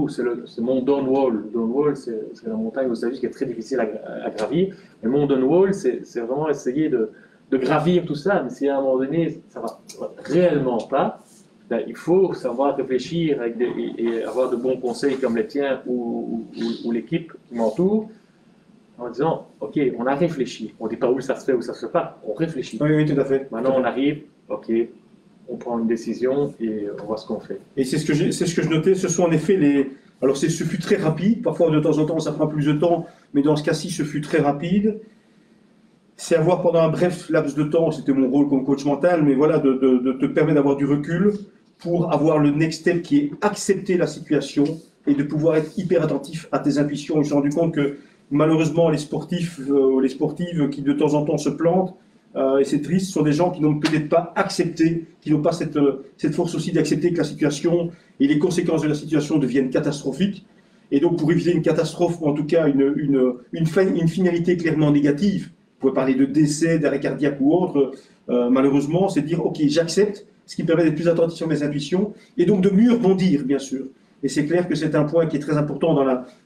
C'est mon downwall. Downwall, c'est la montagne, vous savez, qui est très difficile à gravir. Mais mon downwall, c'est vraiment essayer de gravir tout ça. Mais si à un moment donné, ça ne va réellement pas, ben, il faut savoir réfléchir et avoir de bons conseils comme les tiens ou l'équipe qui m'entoure, en disant, OK, on a réfléchi. On ne dit pas où ça se fait, où ça ne se fait pas. On réfléchit. Oui, tout à fait. Maintenant, on arrive, OK, on prend une décision et on voit ce qu'on fait. Et c'est ce que je notais, ce sont en effet alors ce fut très rapide, parfois de temps en temps ça prend plus de temps, mais dans ce cas-ci ce fut très rapide. C'est avoir pendant un bref laps de temps, c'était mon rôle comme coach mental, mais voilà, de te permettre d'avoir du recul pour avoir le next step qui est accepter la situation et de pouvoir être hyper attentif à tes intuitions. Je me suis rendu compte que malheureusement les sportifs, les sportives qui de temps en temps se plantent, et c'est triste, ce sont des gens qui n'ont peut-être pas accepté, qui n'ont pas cette force aussi d'accepter que la situation et les conséquences de la situation deviennent catastrophiques. Et donc, pour éviter une catastrophe, ou en tout cas une finalité clairement négative, vous pouvez parler de décès, d'arrêt cardiaque ou autre, malheureusement, c'est de dire, OK, j'accepte, ce qui permet d'être plus attentif sur mes intuitions, et donc de mieux rebondir, bien sûr. Et c'est clair que c'est un point qui est très important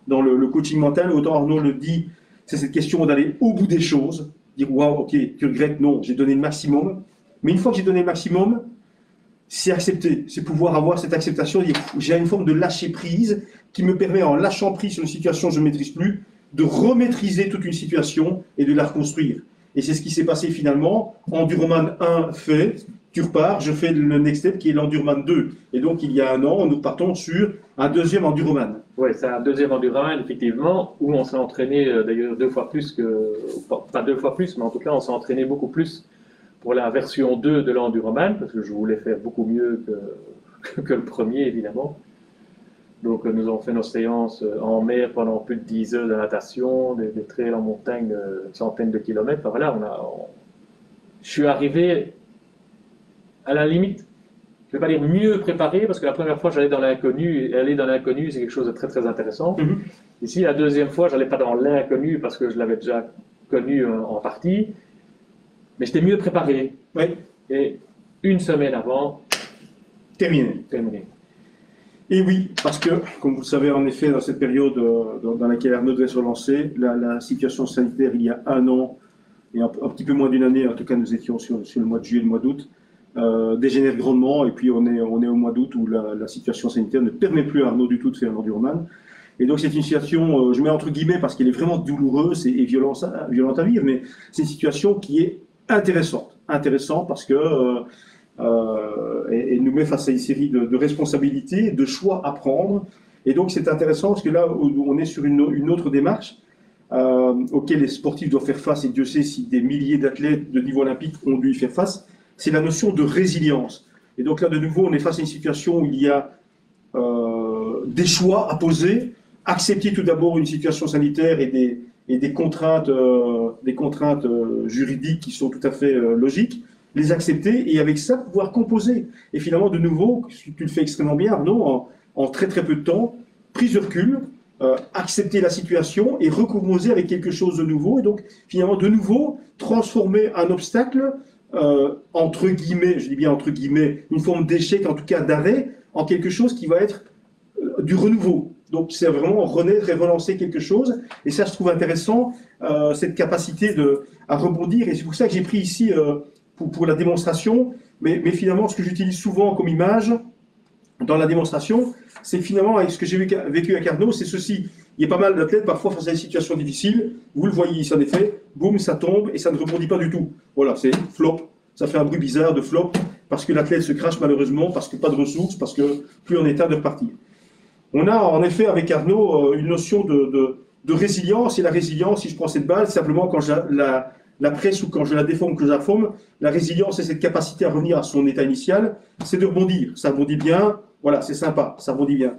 dans le coaching mental. Autant Arnaud le dit, c'est cette question d'aller au bout des choses, dire waouh, ok, tu regrettes, non, j'ai donné le maximum. Mais une fois que j'ai donné le maximum, c'est accepter, c'est pouvoir avoir cette acceptation, dire j'ai une forme de lâcher prise qui me permet, en lâchant prise sur une situation que je ne maîtrise plus, de remaîtriser toute une situation et de la reconstruire. Et c'est ce qui s'est passé finalement. Enduroman 1 fait, tu repars, je fais le next step qui est l'Enduroman 2. Et donc il y a un an, nous partons sur un deuxième Enduroman. Oui, c'est un deuxième Enduroman, effectivement, où on s'est entraîné d'ailleurs 2 fois plus pas 2 fois plus, mais en tout cas on s'est entraîné beaucoup plus pour la version 2 de l'Enduroman, parce que je voulais faire beaucoup mieux que le premier, évidemment. Donc nous avons fait nos séances en mer pendant plus de 10 heures de natation, des trails en montagne de centaines de kilomètres. Enfin, voilà, je suis arrivé à la limite. Je ne vais pas dire mieux préparé, parce que la première fois, j'allais dans l'inconnu, et aller dans l'inconnu, c'est quelque chose de très, très intéressant. Ici, la deuxième fois, je n'allais pas dans l'inconnu, parce que je l'avais déjà connu en partie, mais j'étais mieux préparé. Oui. Et une semaine avant, terminé. Et oui, parce que, comme vous le savez, en effet, dans cette période dans laquelle Arnaud devait se relancer, la situation sanitaire, il y a un an, et un petit peu moins d'une année, en tout cas, nous étions sur le mois de juillet et le mois d'août, dégénère grandement, et puis on est au mois d'août où la situation sanitaire ne permet plus à Arnaud du tout de faire l'Enduroman. Et donc c'est une situation, je mets entre guillemets parce qu'elle est vraiment douloureuse et violente à vivre, mais c'est une situation qui est intéressante parce que elle nous met face à une série de responsabilités, de choix à prendre. Et donc c'est intéressant parce que là on est sur une autre démarche auquel les sportifs doivent faire face, et Dieu sait si des milliers d'athlètes de niveau olympique ont dû y faire face. C'est la notion de résilience. Et donc là, de nouveau, on est face à une situation où il y a des choix à poser, accepter tout d'abord une situation sanitaire et des contraintes, juridiques qui sont tout à fait logiques, les accepter et avec ça pouvoir composer. Et finalement, de nouveau, tu le fais extrêmement bien, Arnaud, en très très peu de temps, prise de recul, accepter la situation et recomposer avec quelque chose de nouveau. Et donc, finalement, de nouveau, transformer un obstacle entre guillemets, je dis bien entre guillemets, une forme d'échec, en tout cas d'arrêt, en quelque chose qui va être du renouveau. Donc c'est vraiment renaître et relancer quelque chose, et ça je trouve intéressant, cette capacité à rebondir, et c'est pour ça que j'ai pris ici pour la démonstration, mais finalement ce que j'utilise souvent comme image dans la démonstration, c'est finalement, avec ce que j'ai vécu avec Arnaud, c'est ceci. Il y a pas mal d'athlètes, parfois face à des situations difficiles, vous le voyez ici en effet, boum, ça tombe et ça ne rebondit pas du tout. Voilà, c'est flop, ça fait un bruit bizarre de flop, parce que l'athlète se crache malheureusement, parce que pas de ressources, parce que plus en état de repartir. On a en effet avec Arnaud une notion de résilience, et la résilience, si je prends cette balle, simplement quand je la presse ou quand je la déforme, que je la forme, la résilience, c'est cette capacité à revenir à son état initial, c'est de rebondir. Ça rebondit bien, voilà, c'est sympa, ça rebondit bien.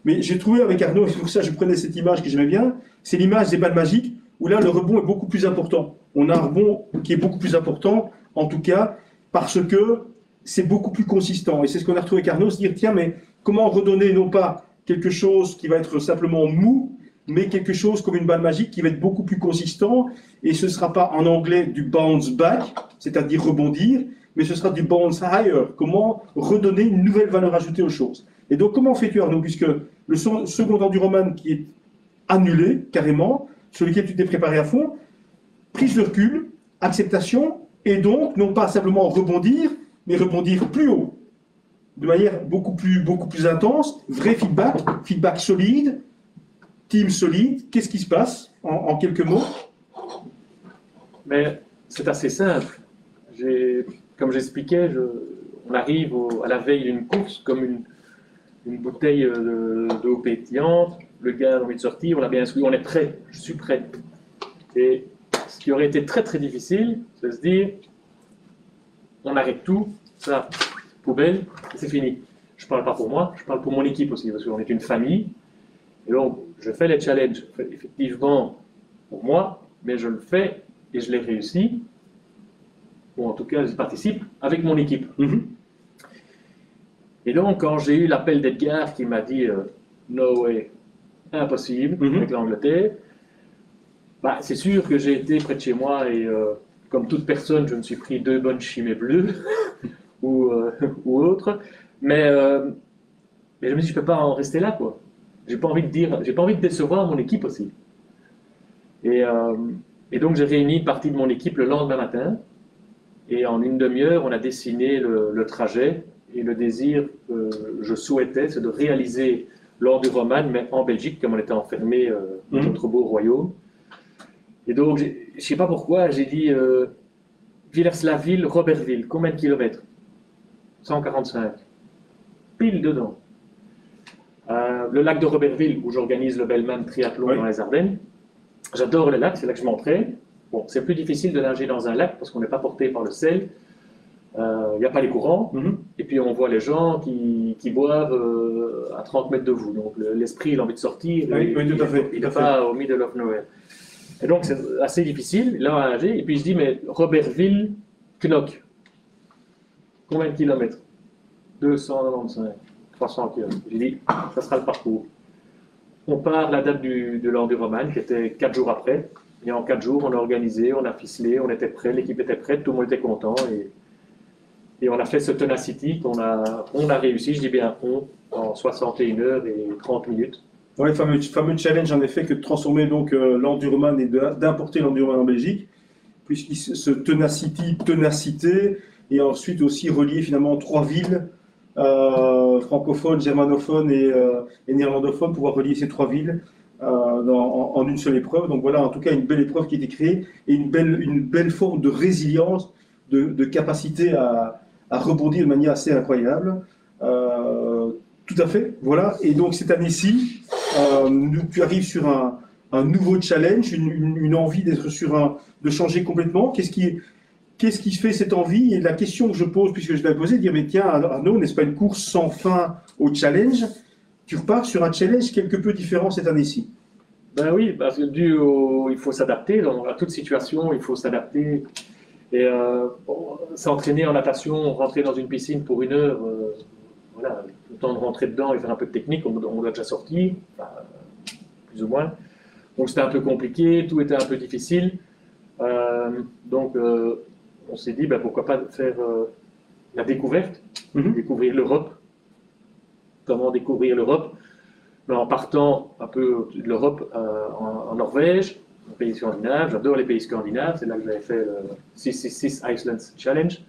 Mais j'ai trouvé avec Arnaud, et c'est pour ça que je prenais cette image que j'aimais bien, c'est l'image des balles magiques, où là, le rebond est beaucoup plus important. On a un rebond qui est beaucoup plus important, en tout cas, parce que c'est beaucoup plus consistant. Et c'est ce qu'on a retrouvé avec Arnaud, se dire, tiens, mais comment redonner non pas quelque chose qui va être simplement mou, mais quelque chose comme une balle magique qui va être beaucoup plus consistant, et ce ne sera pas en anglais du bounce back, c'est-à-dire rebondir, mais ce sera du bounce higher. Comment redonner une nouvelle valeur ajoutée aux choses. Et donc, comment fais-tu, Arnaud, puisque le second enduroman qui est annulé, carrément, sur lequel tu t'es préparé à fond, prise de recul, acceptation, et donc, non pas simplement rebondir, mais rebondir plus haut, de manière beaucoup plus intense, vrai feedback solide, team solide. Qu'est-ce qui se passe en quelques mots? Mais c'est assez simple. Comme j'expliquais, on arrive à la veille d'une course comme une bouteille d'eau pétillante. Le gars a envie de sortir, on a bien souri, on est prêt, je suis prêt. Et ce qui aurait été très très difficile, c'est de se dire, on arrête tout, ça, poubelle, et c'est fini. Je ne parle pas pour moi, je parle pour mon équipe aussi, parce qu'on est une famille. Et donc, je fais les challenges, effectivement, pour moi, mais je le fais et je l'ai réussi, ou en tout cas, je participe avec mon équipe. Et donc, quand j'ai eu l'appel d'Edgar qui m'a dit no way, impossible, avec l'Angleterre, bah, c'est sûr que j'ai été près de chez moi et comme toute personne, je me suis pris 2 bonnes chimées bleues ou autres, mais je me suis dit, je ne peux pas en rester là, quoi. J'ai pas envie de décevoir mon équipe aussi. Et donc, j'ai réuni une partie de mon équipe le lendemain matin, et en une demi-heure, on a dessiné le trajet. Et le désir que je souhaitais, c'est de réaliser l'enduroman, mais en Belgique, comme on était enfermé dans notre beau royaume. Et donc, je ne sais pas pourquoi, j'ai dit Villers-la-Ville, Robertville, combien de kilomètres? 145. Pile dedans. Le lac de Robertville, où j'organise le Bellman Triathlon dans les Ardennes. J'adore le lac, c'est là que je m'entraîne. Bon, c'est plus difficile de nager dans un lac parce qu'on n'est pas porté par le sel. Il n'y a pas les courants, et puis on voit les gens qui boivent à 30 mètres de vous. Donc l'esprit, il a envie de sortir, oui, tout à fait, il n'est pas au middle of nowhere. Et donc c'est assez difficile, là à nager, et puis je dis, mais Robertville, Knock, combien de kilomètres? 295, 300 kilomètres. J'ai dit, ça sera le parcours. On part la date de l'enduroman, qui était 4 jours après, et en 4 jours, on a organisé, on a ficelé, on était prêt, l'équipe était prête, tout le monde était content, et on a fait ce Tenacity qu'on a réussi, je dis bien en 61 heures et 30 minutes. Oui, fameux challenge en effet que de transformer donc l'enduroman et d'importer l'enduroman en Belgique, puisqu'il se ténacité, et ensuite aussi relier finalement 3 villes francophones, germanophones et néerlandophones, pouvoir relier ces 3 villes en une seule épreuve. Donc voilà, en tout cas, une belle épreuve qui a été créée et une belle forme de résilience, de capacité à rebondir de manière assez incroyable. Tout à fait, voilà. Et donc cette année-ci, tu arrives sur un nouveau challenge, une envie d'être de changer complètement. Qu'est-ce qui fait cette envie? Et la question que je pose, puisque je l'ai posée, dire, mais tiens, Arnaud, n'est-ce pas une course sans fin au challenge? Tu repars sur un challenge quelque peu différent cette année-ci. Ben oui, parce que il faut s'adapter, à toute situation, il faut s'adapter. Et s'entraîner en natation, rentrer dans une piscine pour 1 heure, voilà, le temps de rentrer dedans et faire un peu de technique, on doit déjà sortir, plus ou moins. Donc c'était un peu compliqué, tout était un peu difficile. Donc on s'est dit, pourquoi pas faire la découverte, découvrir l'Europe. Comment découvrir l'Europe? En partant un peu de l'Europe en Norvège, un pays scandinave, j'adore les pays scandinaves, c'est là que j'avais fait le 666 Iceland Challenge.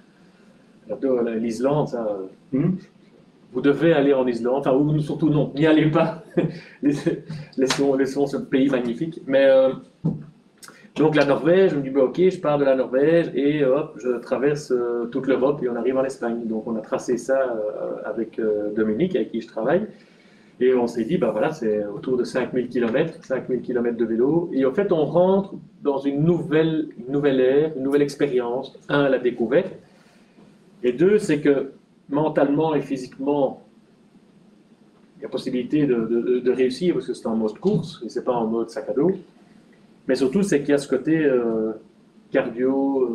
J'adore l'Islande, ça. Vous devez aller en Islande, enfin, ou surtout non, n'y allez pas. laissons ce pays magnifique. Mais donc la Norvège, je me dis, ok, je pars de la Norvège et hop, je traverse toute l'Europe et on arrive en Espagne. Donc on a tracé ça avec Dominique, avec qui je travaille. Et on s'est dit, ben voilà, c'est autour de 5000 km, 5000 km de vélo. Et en fait, on rentre dans une nouvelle ère, une nouvelle expérience. Un, la découverte. Et deux, c'est que mentalement et physiquement, il y a possibilité de réussir parce que c'est en mode course et c'est pas en mode sac à dos. Mais surtout, c'est qu'il y a ce côté cardio,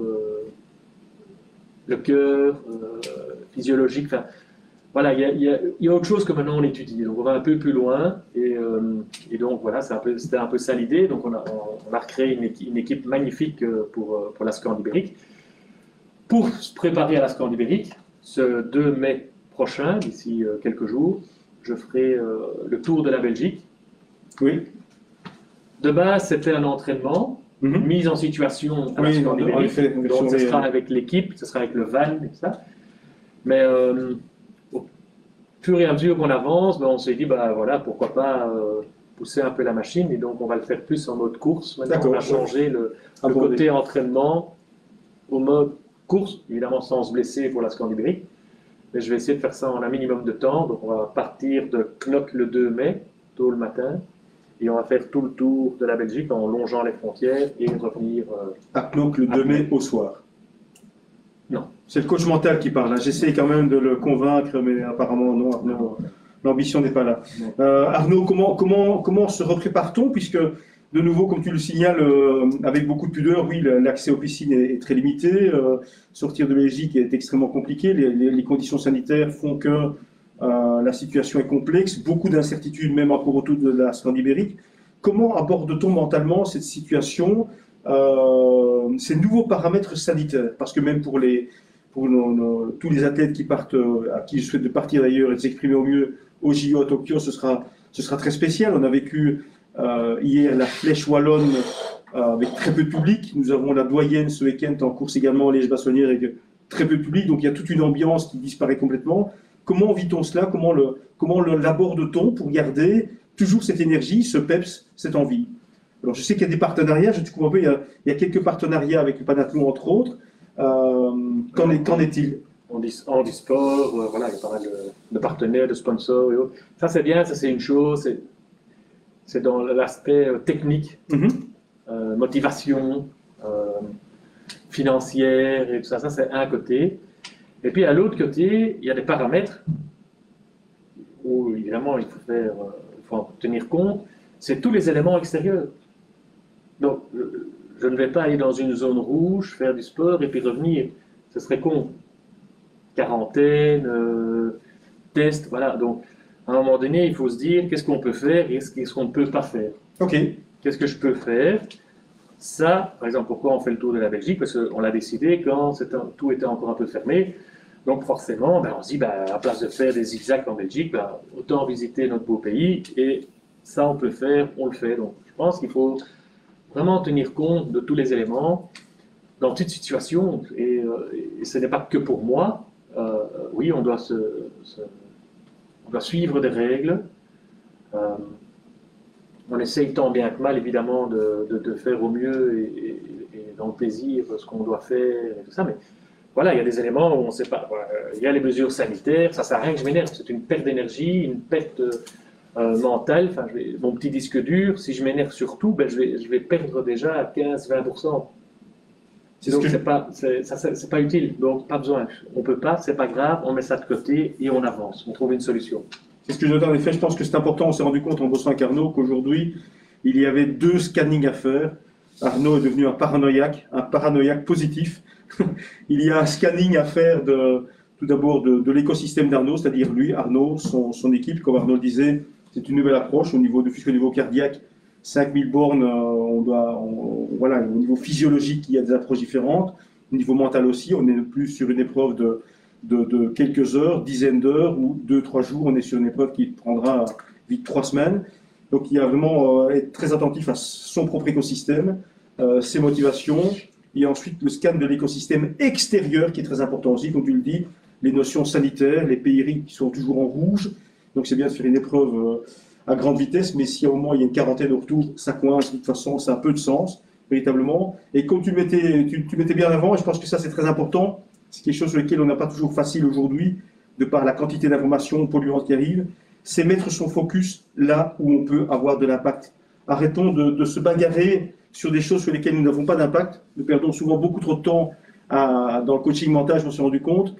le cœur, physiologique. Enfin, voilà, il y a autre chose que maintenant on étudie. Donc on va un peu plus loin. Et donc voilà, c'était un peu ça l'idée. Donc on a recréé une équipe magnifique pour la Scandibérique. Pour se préparer à la Scandibérique, ce 2 mai prochain, d'ici quelques jours, je ferai le tour de la Belgique. Oui. De base, c'était un entraînement, mise en situation à la Oui, Scandibérique. Donc, ce sera avec l'équipe, ce sera avec le van et tout ça. Mais au fur et à mesure qu'on avance, on s'est dit, bah, voilà, pourquoi pas pousser un peu la machine. Et donc, on va le faire plus en mode course. Maintenant, on a changé le côté entraînement au mode course, évidemment sans se blesser pour la Scandibérique. Mais je vais essayer de faire ça en un minimum de temps. Donc, on va partir de Knock le 2 mai, tôt le matin. Et on va faire tout le tour de la Belgique en longeant les frontières et revenir. À Knock le 2 mai au soir. Non. C'est le coach mental qui parle. Hein. J'essaie quand même de le convaincre, mais apparemment non. Arnaud, l'ambition n'est pas là. Arnaud, comment se reprépare-t-on, puisque de nouveau, comme tu le signales, avec beaucoup de pudeur, oui, l'accès aux piscines est très limité. Sortir de Belgique est extrêmement compliqué. Les conditions sanitaires font que la situation est complexe. Beaucoup d'incertitudes, même encore autour de la Scandibérique. Comment aborde-t-on mentalement cette situation, ces nouveaux paramètres sanitaires? Parce que même pour tous les athlètes qui partent, à qui je souhaite de partir d'ailleurs et de s'exprimer au mieux au JO à Tokyo, ce sera très spécial. On a vécu hier la Flèche Wallonne avec très peu de public. Nous avons la doyenne ce week-end en course également, Liège-Bastogne-Liège, avec très peu de public. Donc il y a toute une ambiance qui disparaît complètement. Comment vit-on cela? Comment l'aborde-t-on pour garder toujours cette énergie, ce peps, cette envie? Alors je sais qu'il y a des partenariats, je te coupe un peu, il y a quelques partenariats avec le Panathlon entre autres. Qu'en est-il? On dit sport, voilà, il y a pas mal de partenaires, de sponsors et autres. Ça c'est bien, ça c'est une chose. C'est dans l'aspect technique, motivation, financière et tout ça. Ça, c'est un côté. Et puis, à l'autre côté, il y a des paramètres où, évidemment, il faut en tenir compte. C'est tous les éléments extérieurs. Donc, je ne vais pas aller dans une zone rouge, faire du sport et puis revenir. Ce serait con. Quarantaine, test, voilà. Donc, à un moment donné, il faut se dire qu'est-ce qu'on peut faire et qu'est-ce qu'on ne peut pas faire. Ok. Qu'est-ce que je peux faire? Ça, par exemple, pourquoi on fait le tour de la Belgique? Parce qu'on l'a décidé quand tout était encore un peu fermé. Donc forcément, on se dit, à place de faire des zigzags en Belgique, autant visiter notre beau pays. Et ça, on peut faire, on le fait. Donc je pense qu'il faut vraiment tenir compte de tous les éléments dans toute situation. Et ce n'est pas que pour moi. Oui, on doit on doit suivre des règles. On essaye tant bien que mal, évidemment, de faire au mieux et dans le plaisir ce qu'on doit faire et tout ça. Mais voilà, il y a des éléments où on ne sait pas. Voilà, il y a les mesures sanitaires, ça ne sert à rien que je m'énerve. C'est une perte d'énergie, une perte mentale. Enfin, mon petit disque dur, si je m'énerve sur tout, je vais perdre déjà 15-20%. Donc, c'est pas utile. Donc, pas besoin. On ne peut pas, c'est pas grave, on met ça de côté et on avance. On trouve une solution. C'est ce que je note en effet. Je pense que c'est important. On s'est rendu compte en bossant avec Arnaud qu'aujourd'hui, il y avait 2 scannings à faire. Arnaud est devenu un paranoïaque positif. Il y a un scanning à faire tout d'abord de l'écosystème d'Arnaud, c'est-à-dire lui, Arnaud, son équipe. Comme Arnaud le disait, c'est une nouvelle approche au niveau cardiaque. 5000 bornes, voilà, au niveau physiologique, il y a des approches différentes. Au niveau mental aussi, on n'est plus sur une épreuve de quelques heures, dizaines d'heures ou 2-3 jours. On est sur une épreuve qui prendra vite 3 semaines. Donc il y a vraiment être très attentif à son propre écosystème, ses motivations, et ensuite le scan de l'écosystème extérieur qui est très important aussi, comme tu le dis, les notions sanitaires, les périphériques qui sont toujours en rouge. Donc c'est bien de faire une épreuve à grande vitesse, mais si à un moment il y a une quarantaine au retour, ça coince, de toute façon ça a peu de sens, véritablement. Et comme tu mettais bien avant, et je pense que ça c'est très important, c'est quelque chose sur lequel on n'a pas toujours facile aujourd'hui, de par la quantité d'informations polluantes qui arrivent, c'est mettre son focus là où on peut avoir de l'impact. Arrêtons de se bagarrer sur des choses sur lesquelles nous n'avons pas d'impact. Nous perdons souvent beaucoup trop de temps dans le coaching mental, je me suis rendu compte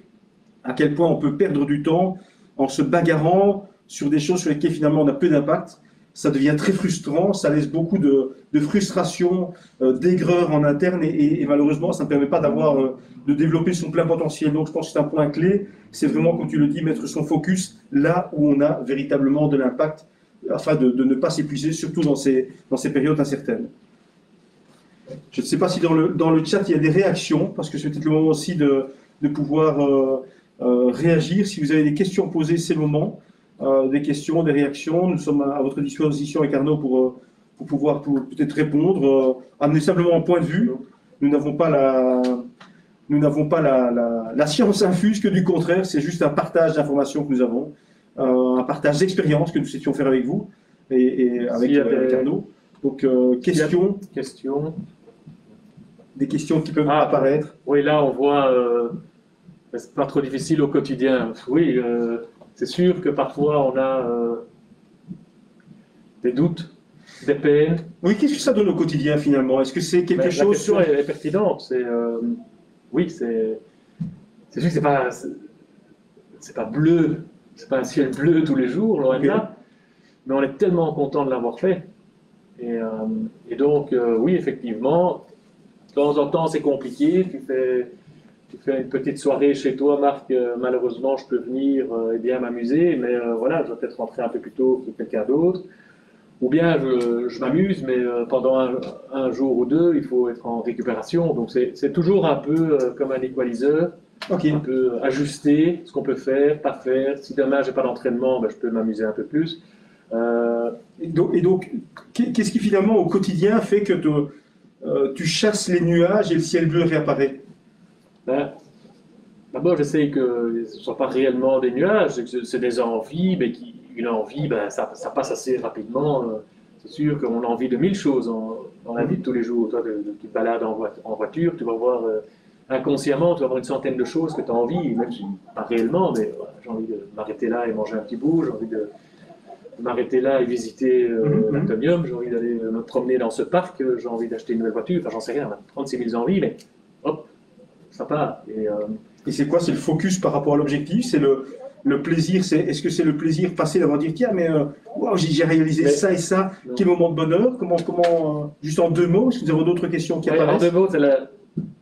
à quel point on peut perdre du temps en se bagarrant sur des choses sur lesquelles finalement on a peu d'impact. Ça devient très frustrant, ça laisse beaucoup de frustration, d'aigreur en interne et malheureusement ça ne permet pas de développer son plein potentiel. Donc je pense que c'est un point clé, c'est vraiment, comme tu le dis, mettre son focus là où on a véritablement de l'impact afin de ne pas s'épuiser, surtout dans ces périodes incertaines. Je ne sais pas si dans le chat il y a des réactions, parce que c'est peut-être le moment aussi de pouvoir réagir. Si vous avez des questions posées, c'est le moment. Des questions, des réactions. Nous sommes à votre disposition avec Arnaud pour pouvoir peut-être répondre, amener simplement un point de vue. Nous n'avons pas la science infuse, que du contraire, c'est juste un partage d'informations que nous avons, un partage d'expériences que nous souhaitions faire avec vous et avec Arnaud. Donc, questions. Des questions qui peuvent apparaître. Oui, là, on voit, c'est pas trop difficile au quotidien. Oui, c'est sûr que parfois, on a des doutes, des peines. Oui, qu'est-ce que ça donne au quotidien, finalement? Est-ce que c'est quelque chose... La question est pertinente. Oui, c'est sûr que c'est pas bleu, c'est pas un ciel bleu tous les jours, loin de là, mais on est tellement content de l'avoir fait. Et donc, oui, effectivement, de temps en temps, c'est compliqué. Tu fais une petite soirée chez toi, Marc. Malheureusement, je peux venir et bien m'amuser, mais voilà, je vais peut-être rentrer un peu plus tôt que quelqu'un d'autre. Ou bien je m'amuse, mais pendant un jour ou deux, il faut être en récupération. Donc, c'est toujours un peu comme un equalizer. Okay. Un peu ajuster ce qu'on peut faire, pas faire. Si demain, je n'ai pas d'entraînement, ben, je peux m'amuser un peu plus. Et donc, qu'est-ce qui finalement au quotidien fait que tu chasses les nuages et le ciel bleu réapparaît? D'abord, j'essaie que ce ne soit pas réellement des nuages, c'est des envies, mais une envie, ben, ça passe assez rapidement. C'est sûr qu'on a envie de 1000 choses dans la vie de tous les jours. Toi, tu te balades en voiture, tu vas voir inconsciemment, tu vas avoir une centaine de choses que tu as envie, même si pas réellement, mais j'ai envie de m'arrêter là et manger un petit bout, j'ai envie de m'arrêter là et visiter l'Atomium, j'ai envie d'aller me promener dans ce parc, j'ai envie d'acheter une nouvelle voiture, enfin j'en sais rien, on a 36 000 envies, mais hop, ça part. Et c'est quoi? C'est le focus par rapport à l'objectif? C'est le plaisir? Est-ce que c'est le plaisir passé d'avoir dit tiens, mais wow, j'ai réalisé ça et ça, non. Quel moment de bonheur? Comment juste en 2 mots, est-ce que nous avons d'autres questions qui apparaissent? En 2 mots, c'est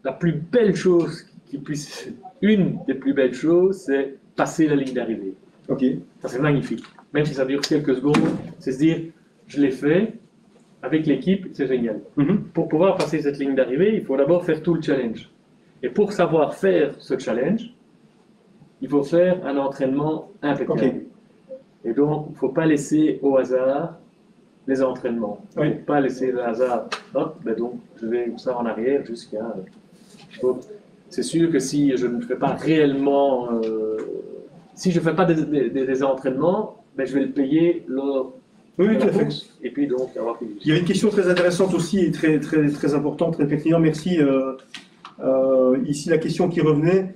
la plus belle chose qui puisse, une des plus belles choses, c'est passer la ligne d'arrivée. Ok. Ça c'est magnifique. Même si ça dure quelques secondes, c'est se dire, je l'ai fait, avec l'équipe, c'est génial. Pour pouvoir passer cette ligne d'arrivée, il faut d'abord faire tout le challenge. Et pour savoir faire ce challenge, il faut faire un entraînement impeccable. Okay. Et donc, il ne faut pas laisser au hasard les entraînements. Il ne faut pas laisser le hasard. Hop, ben donc, je vais comme ça en arrière jusqu'à... C'est sûr que si je ne fais pas réellement... si je ne fais pas des entraînements, ben je vais le payer lors de la course. Et puis donc, avoir plus. Il y avait une question très intéressante aussi et très, très, très importante, très pertinente. Merci. Ici, la question qui revenait,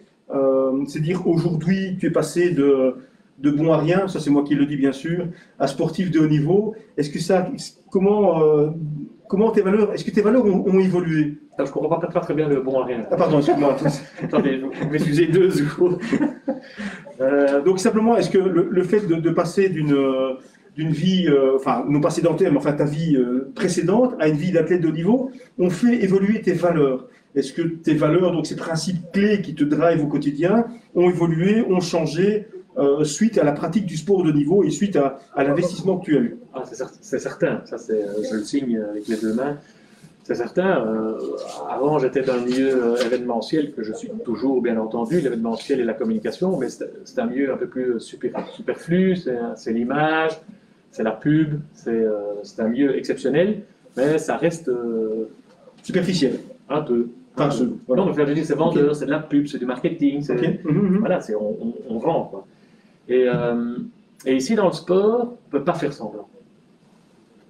c'est de dire aujourd'hui, tu es passé de bon à rien, ça c'est moi qui le dis bien sûr, à sportif de haut niveau. Est-ce que ça, comment tes valeurs, est-ce que tes valeurs ont évolué? Je ne comprends pas très bien le bon à rien. Ah pardon, excuse-moi. Attendez, vous m'excusez 2 secondes. Donc simplement, est-ce que le fait de passer d'une vie, enfin non pas sédentaire, mais enfin ta vie précédente à une vie d'athlète de haut niveau, ont fait évoluer tes valeurs? Est-ce que tes valeurs, donc ces principes clés qui te drivent au quotidien, ont évolué, ont changé suite à la pratique du sport de niveau et suite à l'investissement que tu as eu? C'est certain, ça je le signe avec les 2 mains. C'est certain. Avant, j'étais dans le milieu événementiel, que je suis toujours, bien entendu, l'événementiel et la communication, mais c'est un milieu un peu plus superflu, c'est l'image, c'est la pub, c'est un milieu exceptionnel, mais ça reste... superficiel. Un peu. Voilà. Non, mais c'est vendeur, c'est de la pub, c'est du marketing, voilà, on vend, quoi. Et ici, dans le sport, on ne peut pas faire semblant.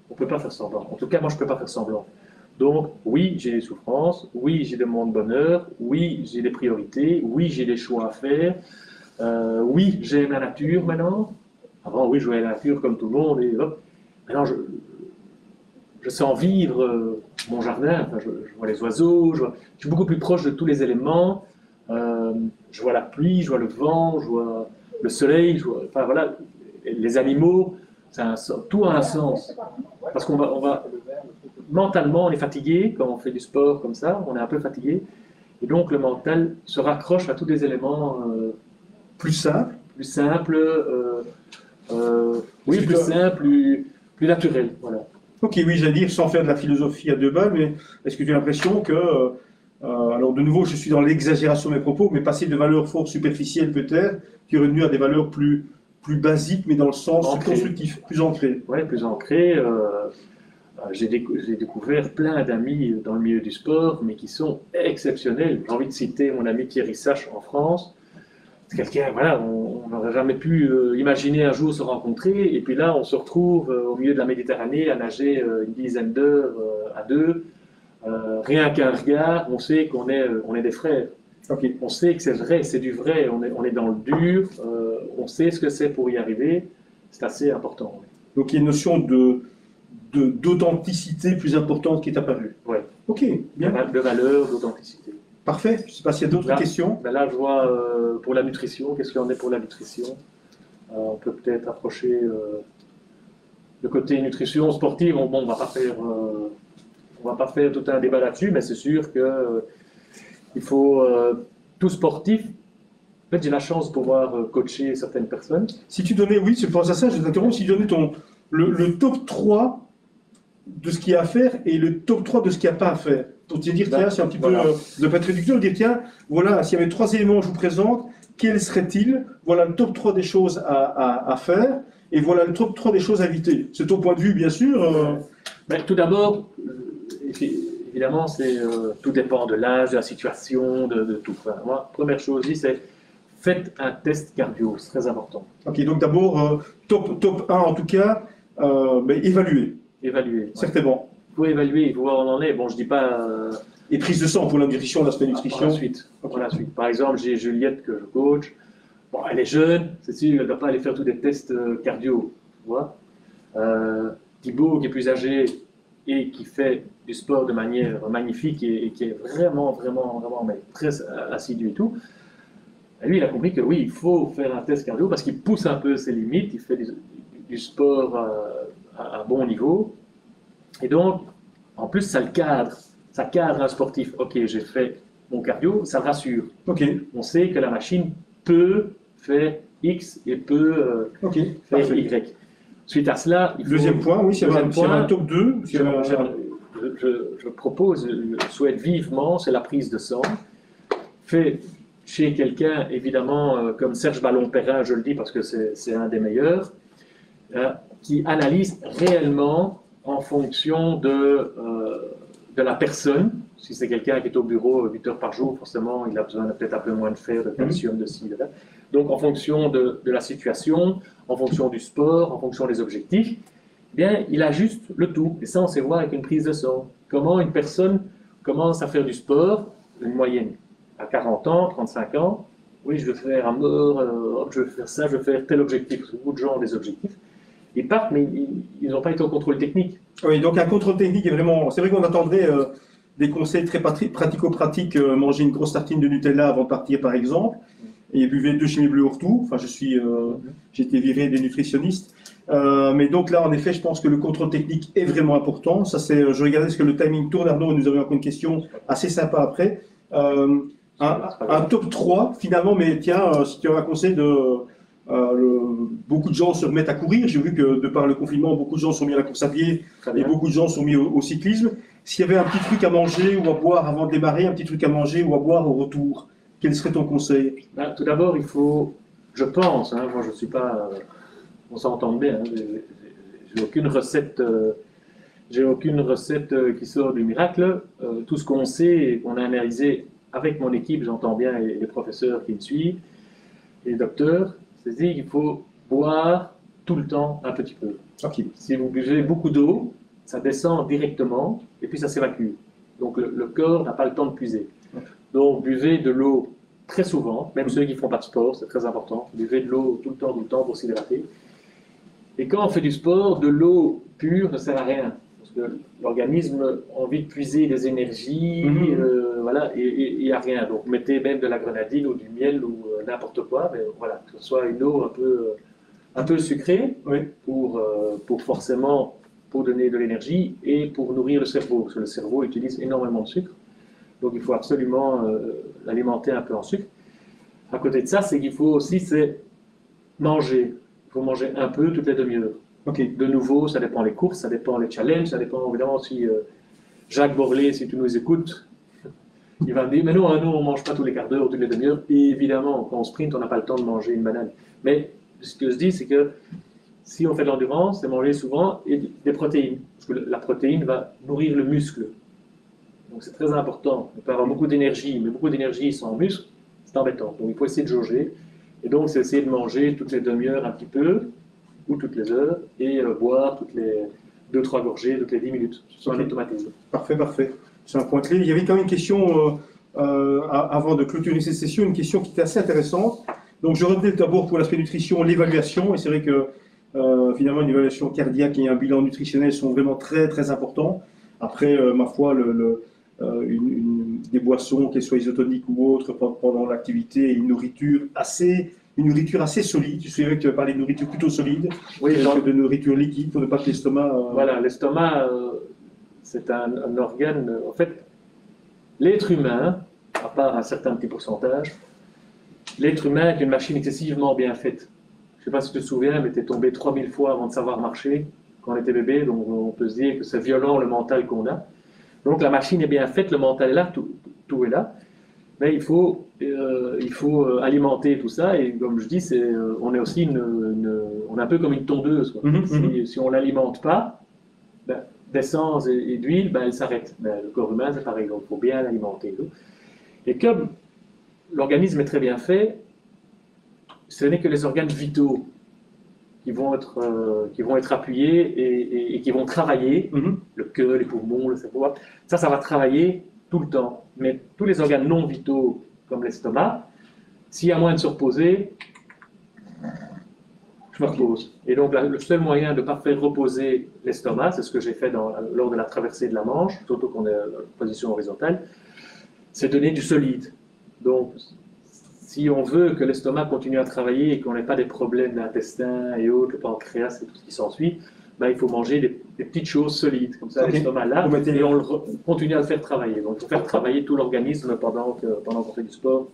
On ne peut pas faire semblant. En tout cas, moi, je ne peux pas faire semblant. Donc, oui, j'ai des souffrances, oui, j'ai des moments de bonheur, oui, j'ai des priorités, oui, j'ai des choix à faire, oui, j'aime la nature maintenant, Avant, oui, je jouais à la nature comme tout le monde, et hop. Maintenant, je sens vivre mon jardin, enfin, je vois les oiseaux, je suis beaucoup plus proche de tous les éléments. Je vois la pluie, je vois le vent, je vois le soleil, enfin voilà, les animaux, tout a un sens. Parce mentalement, on est fatigué quand on fait du sport comme ça, on est un peu fatigué, et donc le mental se raccroche à tous les éléments Plus simple. plus simples, oui, plus simples, plus naturels, voilà. Ok, oui, j'allais dire, sans faire de la philosophie à 2 balles, mais est-ce que tu as l'impression que, alors de nouveau, je suis dans l'exagération de mes propos, mais passer de valeurs fort superficielles peut-être, qui est revenu à des valeurs plus basiques, mais dans le sens constructif, plus ancrées. Oui, plus ancrées. J'ai découvert plein d'amis dans le milieu du sport, mais qui sont exceptionnels. J'ai envie de citer mon ami Thierry Sache en France. C'est quelqu'un, voilà, on n'aurait jamais pu imaginer un jour se rencontrer, et puis là, on se retrouve au milieu de la Méditerranée à nager une dizaine d'heures à deux. Rien qu'un regard, on sait qu'on est des frères. Okay. On sait que c'est vrai, c'est du vrai, on est dans le dur, on sait ce que c'est pour y arriver. C'est assez important. Oui. Donc il y a une notion d'authenticité plus importante qui est apparue. Oui. Ok, bien. De valeur, d'authenticité. Parfait. Je ne sais pas s'il y a d'autres questions. Ben là, je vois pour la nutrition, qu'est-ce qu'il en est pour la nutrition? On peut peut-être approcher le côté nutrition sportive. Bon, on ne va pas faire tout un débat là-dessus, mais c'est sûr que il faut tout sportif. En fait, j'ai la chance de pouvoir coacher certaines personnes. Si tu donnais, oui, je pense à ça, je t'interromps, si tu donnais le top 3 de ce qu'il y a à faire et le top 3 de ce qu'il n'y a pas à faire. Pour te dire, tiens, c'est un petit peu de pas être réducteur, de dire, tiens, voilà, s'il y avait 3 éléments que je vous présente, quels seraient-ils? Voilà le top 3 des choses à faire et voilà le top 3 des choses à éviter. C'est ton point de vue, bien sûr. Ben, tout d'abord, évidemment, tout dépend de l'âge, de la situation, de tout. Enfin, moi, première chose, c'est faites un test cardio, c'est très important. Ok, donc d'abord, top 1 en tout cas, évaluer. Évaluer. Certainement. Il faut évaluer, il faut voir où on en est. Bon, je dis pas. Et prise de sang pour la nutrition, l'aspect nutrition. Par la suite. Okay. Par la suite. Par exemple, j'ai Juliette que je coach. Bon, elle est jeune, c'est sûr, elle ne doit pas aller faire tous des tests cardio. Tu vois. Thibaut, qui est plus âgé et qui fait du sport de manière magnifique et qui est vraiment mais très assidu et tout. Et lui, il a compris que oui, il faut faire un test cardio parce qu'il pousse un peu ses limites, il fait du sport à bon niveau. Et donc, en plus, ça cadre un sportif. Ok, j'ai fait mon cardio, ça le rassure. Okay. On sait que la machine peut faire X et peut faire Y. Suite à cela, il faut... Deuxième point, oui, c'est un top 2. Je propose, je souhaite vivement, c'est la prise de sang. Fait chez quelqu'un, évidemment, comme Serge Ballon-Perrin, je le dis parce que c'est un des meilleurs, qui analyse réellement en fonction de la personne. Si c'est quelqu'un qui est au bureau 8 heures par jour, forcément, il a besoin de peut-être un peu moins de fer, de calcium, de ci, de là. Donc, en fonction de la situation, en fonction du sport, en fonction des objectifs, eh bien, il ajuste le tout. Et ça, on sait voir avec une prise de sang. Comment une personne commence à faire du sport, une moyenne, à 40 ans, 35 ans. Oui, je veux faire un mort, je veux faire ça, je veux faire tel objectif. Parce que beaucoup de gens ont des objectifs. Ils partent, mais ils n'ont pas été au contrôle technique. Oui, donc un contrôle technique est vraiment... C'est vrai qu'on attendrait des conseils très pratico-pratiques, manger une grosse tartine de Nutella avant de partir, par exemple, et buvez 2 chimie bleues au retour. Enfin, j'ai été viré des nutritionnistes. Mais donc là, en effet, je pense que le contrôle technique est vraiment important. Ça, je regardais ce que le timing tourne, Arnaud, nous avions encore une question assez sympa après. Un top 3, finalement, mais tiens, si tu as un conseil beaucoup de gens se remettent à courir. J'ai vu que de par le confinement, beaucoup de gens sont mis à la course à pied et beaucoup de gens sont mis au cyclisme. S'il y avait un petit truc à manger ou à boire avant de démarrer, un petit truc à manger ou à boire au retour, quel serait ton conseil? Tout d'abord, il faut, je pense, moi je ne suis pas, on s'entend bien, j'ai aucune recette qui sort du miracle. Tout ce qu'on sait et qu'on a analysé avec mon équipe, j'entends bien les professeurs qui me suivent, les docteurs, c'est-à-dire qu'il faut boire tout le temps un petit peu. Okay. Si vous buvez beaucoup d'eau, ça descend directement et puis ça s'évacue. Donc le corps n'a pas le temps de puiser. Donc buvez de l'eau très souvent, même ceux qui ne font pas de sport, c'est très important. Buvez de l'eau tout le temps pour s'hydrater. Et quand on fait du sport, de l'eau pure ne sert à rien. Parce que l'organisme a envie de puiser des énergies, voilà, et il n'y a rien. Donc mettez même de la grenadine ou du miel ou n'importe quoi, mais voilà, que ce soit une eau un peu sucrée pour forcément pour donner de l'énergie et pour nourrir le cerveau, parce que le cerveau utilise énormément de sucre. Donc il faut absolument l'alimenter un peu en sucre. À côté de ça, c'est qu'il faut aussi manger. Il faut manger un peu toutes les demi-heures. Ok. De nouveau, ça dépend les courses, ça dépend les challenges, ça dépend évidemment si Jacques Borlée, si tu nous écoutes, il va me dire, mais non, nous on ne mange pas tous les quarts d'heure ou toutes les demi-heures. Et évidemment, quand on sprint, on n'a pas le temps de manger une banane. Mais ce que je dis, c'est que si on fait de l'endurance, c'est manger souvent et des protéines. Parce que la protéine va nourrir le muscle. Donc c'est très important. On peut avoir beaucoup d'énergie, mais beaucoup d'énergie sans muscle, c'est embêtant. Donc il faut essayer de jauger. Et donc c'est essayer de manger toutes les demi-heures un petit peu, ou toutes les heures, et boire toutes les 2-3 gorgées, toutes les 10 minutes. Ce sont un automatisme. Parfait, parfait. C'est un point clé. Il y avait quand même une question, avant de clôturer cette session, une question qui était assez intéressante. Donc je revenais d'abord pour l'aspect nutrition, l'évaluation, et c'est vrai que finalement une évaluation cardiaque et un bilan nutritionnel sont vraiment très très importants. Après, ma foi, des boissons, qu'elles soient isotoniques ou autres, pendant l'activité, une nourriture assez solide. Je sais que tu as parlé de nourriture plutôt solide, oui, que de nourriture liquide pour ne pas que l'estomac. Voilà, l'estomac, c'est un organe. En fait, l'être humain, à part un certain petit pourcentage, l'être humain est une machine excessivement bien faite. Je ne sais pas si tu te souviens, mais tu es tombé 3000 fois avant de savoir marcher quand on était bébé, donc on peut se dire que c'est violent le mental qu'on a. Donc la machine est bien faite, le mental est là, tout est là. Mais il faut alimenter tout ça, et comme je dis, on est aussi on est un peu comme une tondeuse. Quoi. Si on ne l'alimente pas, ben, d'essence et d'huile, ben, elle s'arrête. Ben, le corps humain, c'est pareil, donc il faut bien l'alimenter. Et comme l'organisme est très bien fait, ce n'est que les organes vitaux qui vont être appuyés et qui vont travailler, le cœur, les poumons, le cerveau, ça va travailler tout le temps. Mais tous les organes non vitaux, comme l'estomac, s'il y a moyen de se reposer, je me repose. Et donc le seul moyen de ne pas faire reposer l'estomac, c'est ce que j'ai fait lors de la traversée de la Manche, surtout qu'on est en position horizontale, c'est donner du solide. Donc, si on veut que l'estomac continue à travailler et qu'on n'ait pas des problèmes d'intestin et autres, le pancréas et tout ce qui s'ensuit, ben, il faut manger des petites choses solides, comme ça l'estomac là, et on continue à le faire travailler. Donc il faut faire travailler tout l'organisme pendant qu'on fait du sport,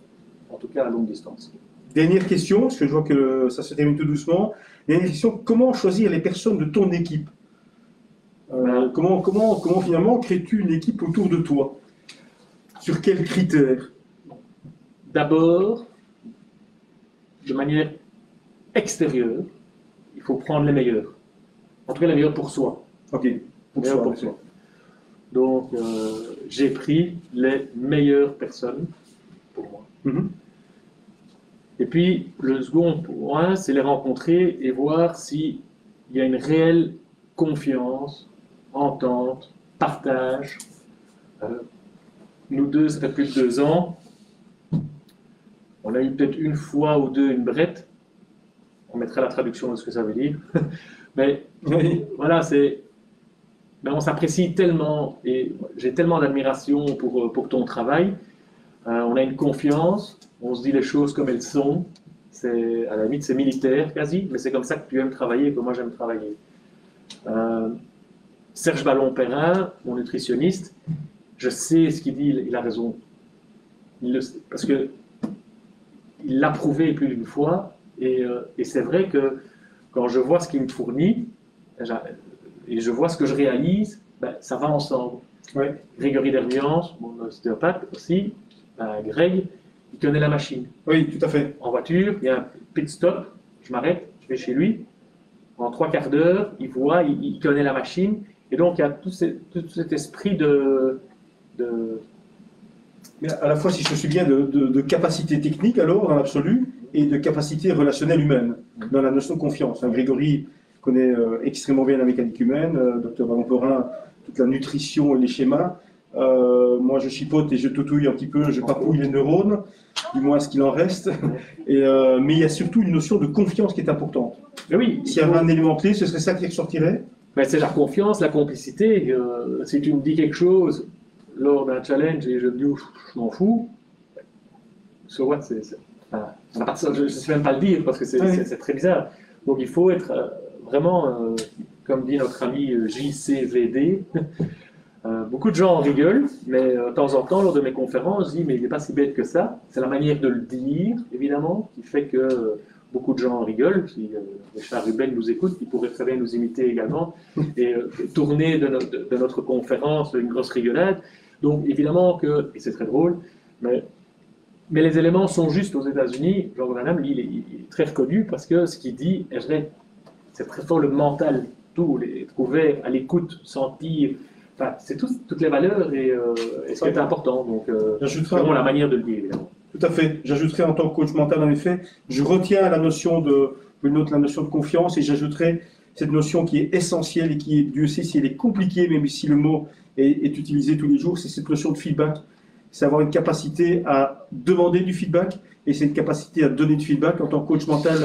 en tout cas à longue distance. Dernière question, parce que je vois que ça se termine tout doucement. Dernière question, comment choisir les personnes de ton équipe? Comment finalement crées-tu une équipe autour de toi? Sur quels critères? D'abord, de manière extérieure, il faut prendre les meilleurs. En tout cas, les meilleurs pour soi. Ok, pour soi. Donc, j'ai pris les meilleures personnes pour moi. Et puis, le second point, c'est les rencontrer et voir s'il y a une réelle confiance, entente, partage. Nous deux, ça fait plus de 2 ans. On a eu peut-être une fois ou deux une brette. On mettra la traduction de ce que ça veut dire. Mais voilà, on s'apprécie tellement et j'ai tellement d'admiration pour ton travail. On a une confiance, on se dit les choses comme elles sont. À la limite, c'est militaire quasi, mais c'est comme ça que tu aimes travailler et que moi j'aime travailler. Serge Ballon-Perrin, mon nutritionniste, je sais ce qu'il dit, il a raison. Parce que il l'a prouvé plus d'une fois, et c'est vrai que quand je vois ce qu'il me fournit, et je vois ce que je réalise, ben, ça va ensemble. Ouais. Grégory Dermiance, mon ostéopathe aussi, Greg, il connaît la machine. Oui, tout à fait. En voiture, il y a un pit stop, je m'arrête, je vais chez lui, en 3 quarts d'heure, il voit, il connaît la machine, et donc il y a tout cet esprit Mais à la fois, si je me souviens, de capacité technique, alors, en absolu, et de capacité relationnelle humaine, dans la notion de confiance. Grégory connaît extrêmement bien la mécanique humaine, Dr Ballon-Perrin, toute la nutrition et les schémas. Moi, je chipote et je toutouille un petit peu, je papouille les neurones, du moins ce qu'il en reste. Mais il y a surtout une notion de confiance qui est importante. Mais oui, S'il y avait un élément clé, ce serait ça qui ressortirait? ben, c'est la confiance, la complicité. Si tu me dis quelque chose lors d'un challenge et je te dis ouf, je m'en fous, so what, enfin, je ne sais même pas le dire parce que c'est très bizarre. Donc il faut être vraiment, comme dit notre ami JCVD, beaucoup de gens en rigolent, mais de temps en temps, lors de mes conférences, je dis mais il n'est pas si bête que ça. C'est la manière de le dire, évidemment, qui fait que beaucoup de gens en rigolent. Si Richard Ruben nous écoute, il pourrait très bien nous imiter également et tourner de notre conférence une grosse rigolade. Donc évidemment que, et c'est très drôle, mais les éléments sont justes aux États-Unis. Jean Branham, lui, il est très reconnu parce que ce qu'il dit est vrai. C'est très fort le mental, tout, être ouvert à l'écoute, sentir. Enfin, c'est toutes les valeurs et ce qui est important. Donc, c'est vraiment la manière de le dire, évidemment. Tout à fait. J'ajouterais en tant que coach mental, en effet, je retiens la notion la notion de confiance et j'ajouterais cette notion qui est essentielle et qui est, Dieu sait si elle est compliquée, même si le mot est utilisé tous les jours, c'est cette notion de feedback. C'est avoir une capacité à demander du feedback et c'est une capacité à donner du feedback. En tant que coach mental,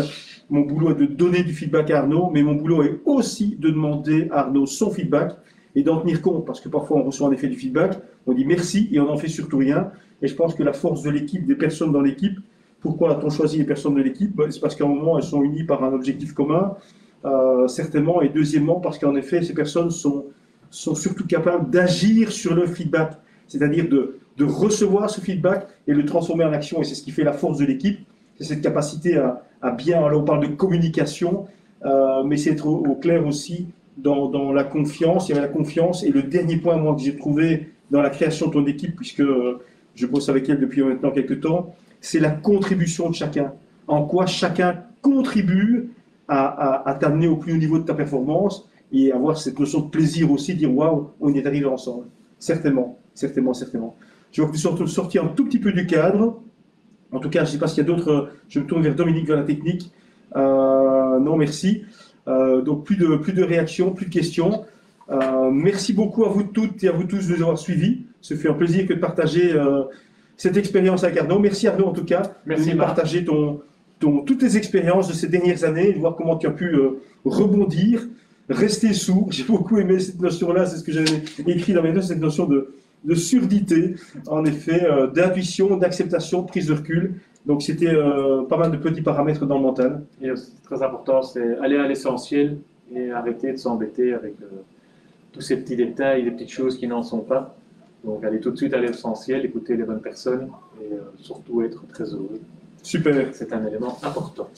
mon boulot est de donner du feedback à Arnaud, mais mon boulot est aussi de demander à Arnaud son feedback et d'en tenir compte, parce que parfois on reçoit en effet du feedback, on dit merci et on n'en fait surtout rien. Et je pense que la force de l'équipe, des personnes dans l'équipe, pourquoi a-t-on choisi les personnes de l'équipe? C'est parce qu'à un moment, elles sont unies par un objectif commun, certainement, et deuxièmement, parce qu'en effet, ces personnes sont surtout capables d'agir sur le feedback, c'est-à-dire de recevoir ce feedback et le transformer en action. Et c'est ce qui fait la force de l'équipe, c'est cette capacité à bien, alors on parle de communication, mais c'est être au clair aussi dans la confiance. Il y avait la confiance. Et le dernier point, moi, que j'ai trouvé dans la création de ton équipe, puisque je bosse avec elle depuis maintenant quelques temps, c'est la contribution de chacun. En quoi chacun contribue à t'amener au plus haut niveau de ta performance et avoir cette notion de plaisir aussi, dire waouh, on y est arrivé ensemble. Certainement, certainement, certainement. Je vois que tu es sorti un tout petit peu du cadre. En tout cas, je ne sais pas s'il y a d'autres. Je me tourne vers Dominique, vers la technique. Non, merci. Donc, plus de réactions, plus de questions. Merci beaucoup à vous toutes et à vous tous de nous avoir suivis. Ce fut un plaisir que de partager cette expérience avec Arnaud. Merci Arnaud, en tout cas, de partager toutes tes expériences de ces dernières années et de voir comment tu as pu rebondir, rester sourd. J'ai beaucoup aimé cette notion-là, c'est ce que j'avais écrit dans mes notes, cette notion de surdité, en effet, d'intuition, d'acceptation, de prise de recul. Donc c'était pas mal de petits paramètres dans le mental. Et aussi, très important, c'est aller à l'essentiel et arrêter de s'embêter avec tous ces petits détails, des petites choses qui n'en sont pas. Donc aller tout de suite à l'essentiel, écouter les bonnes personnes et surtout être très heureux. Super. C'est un élément important.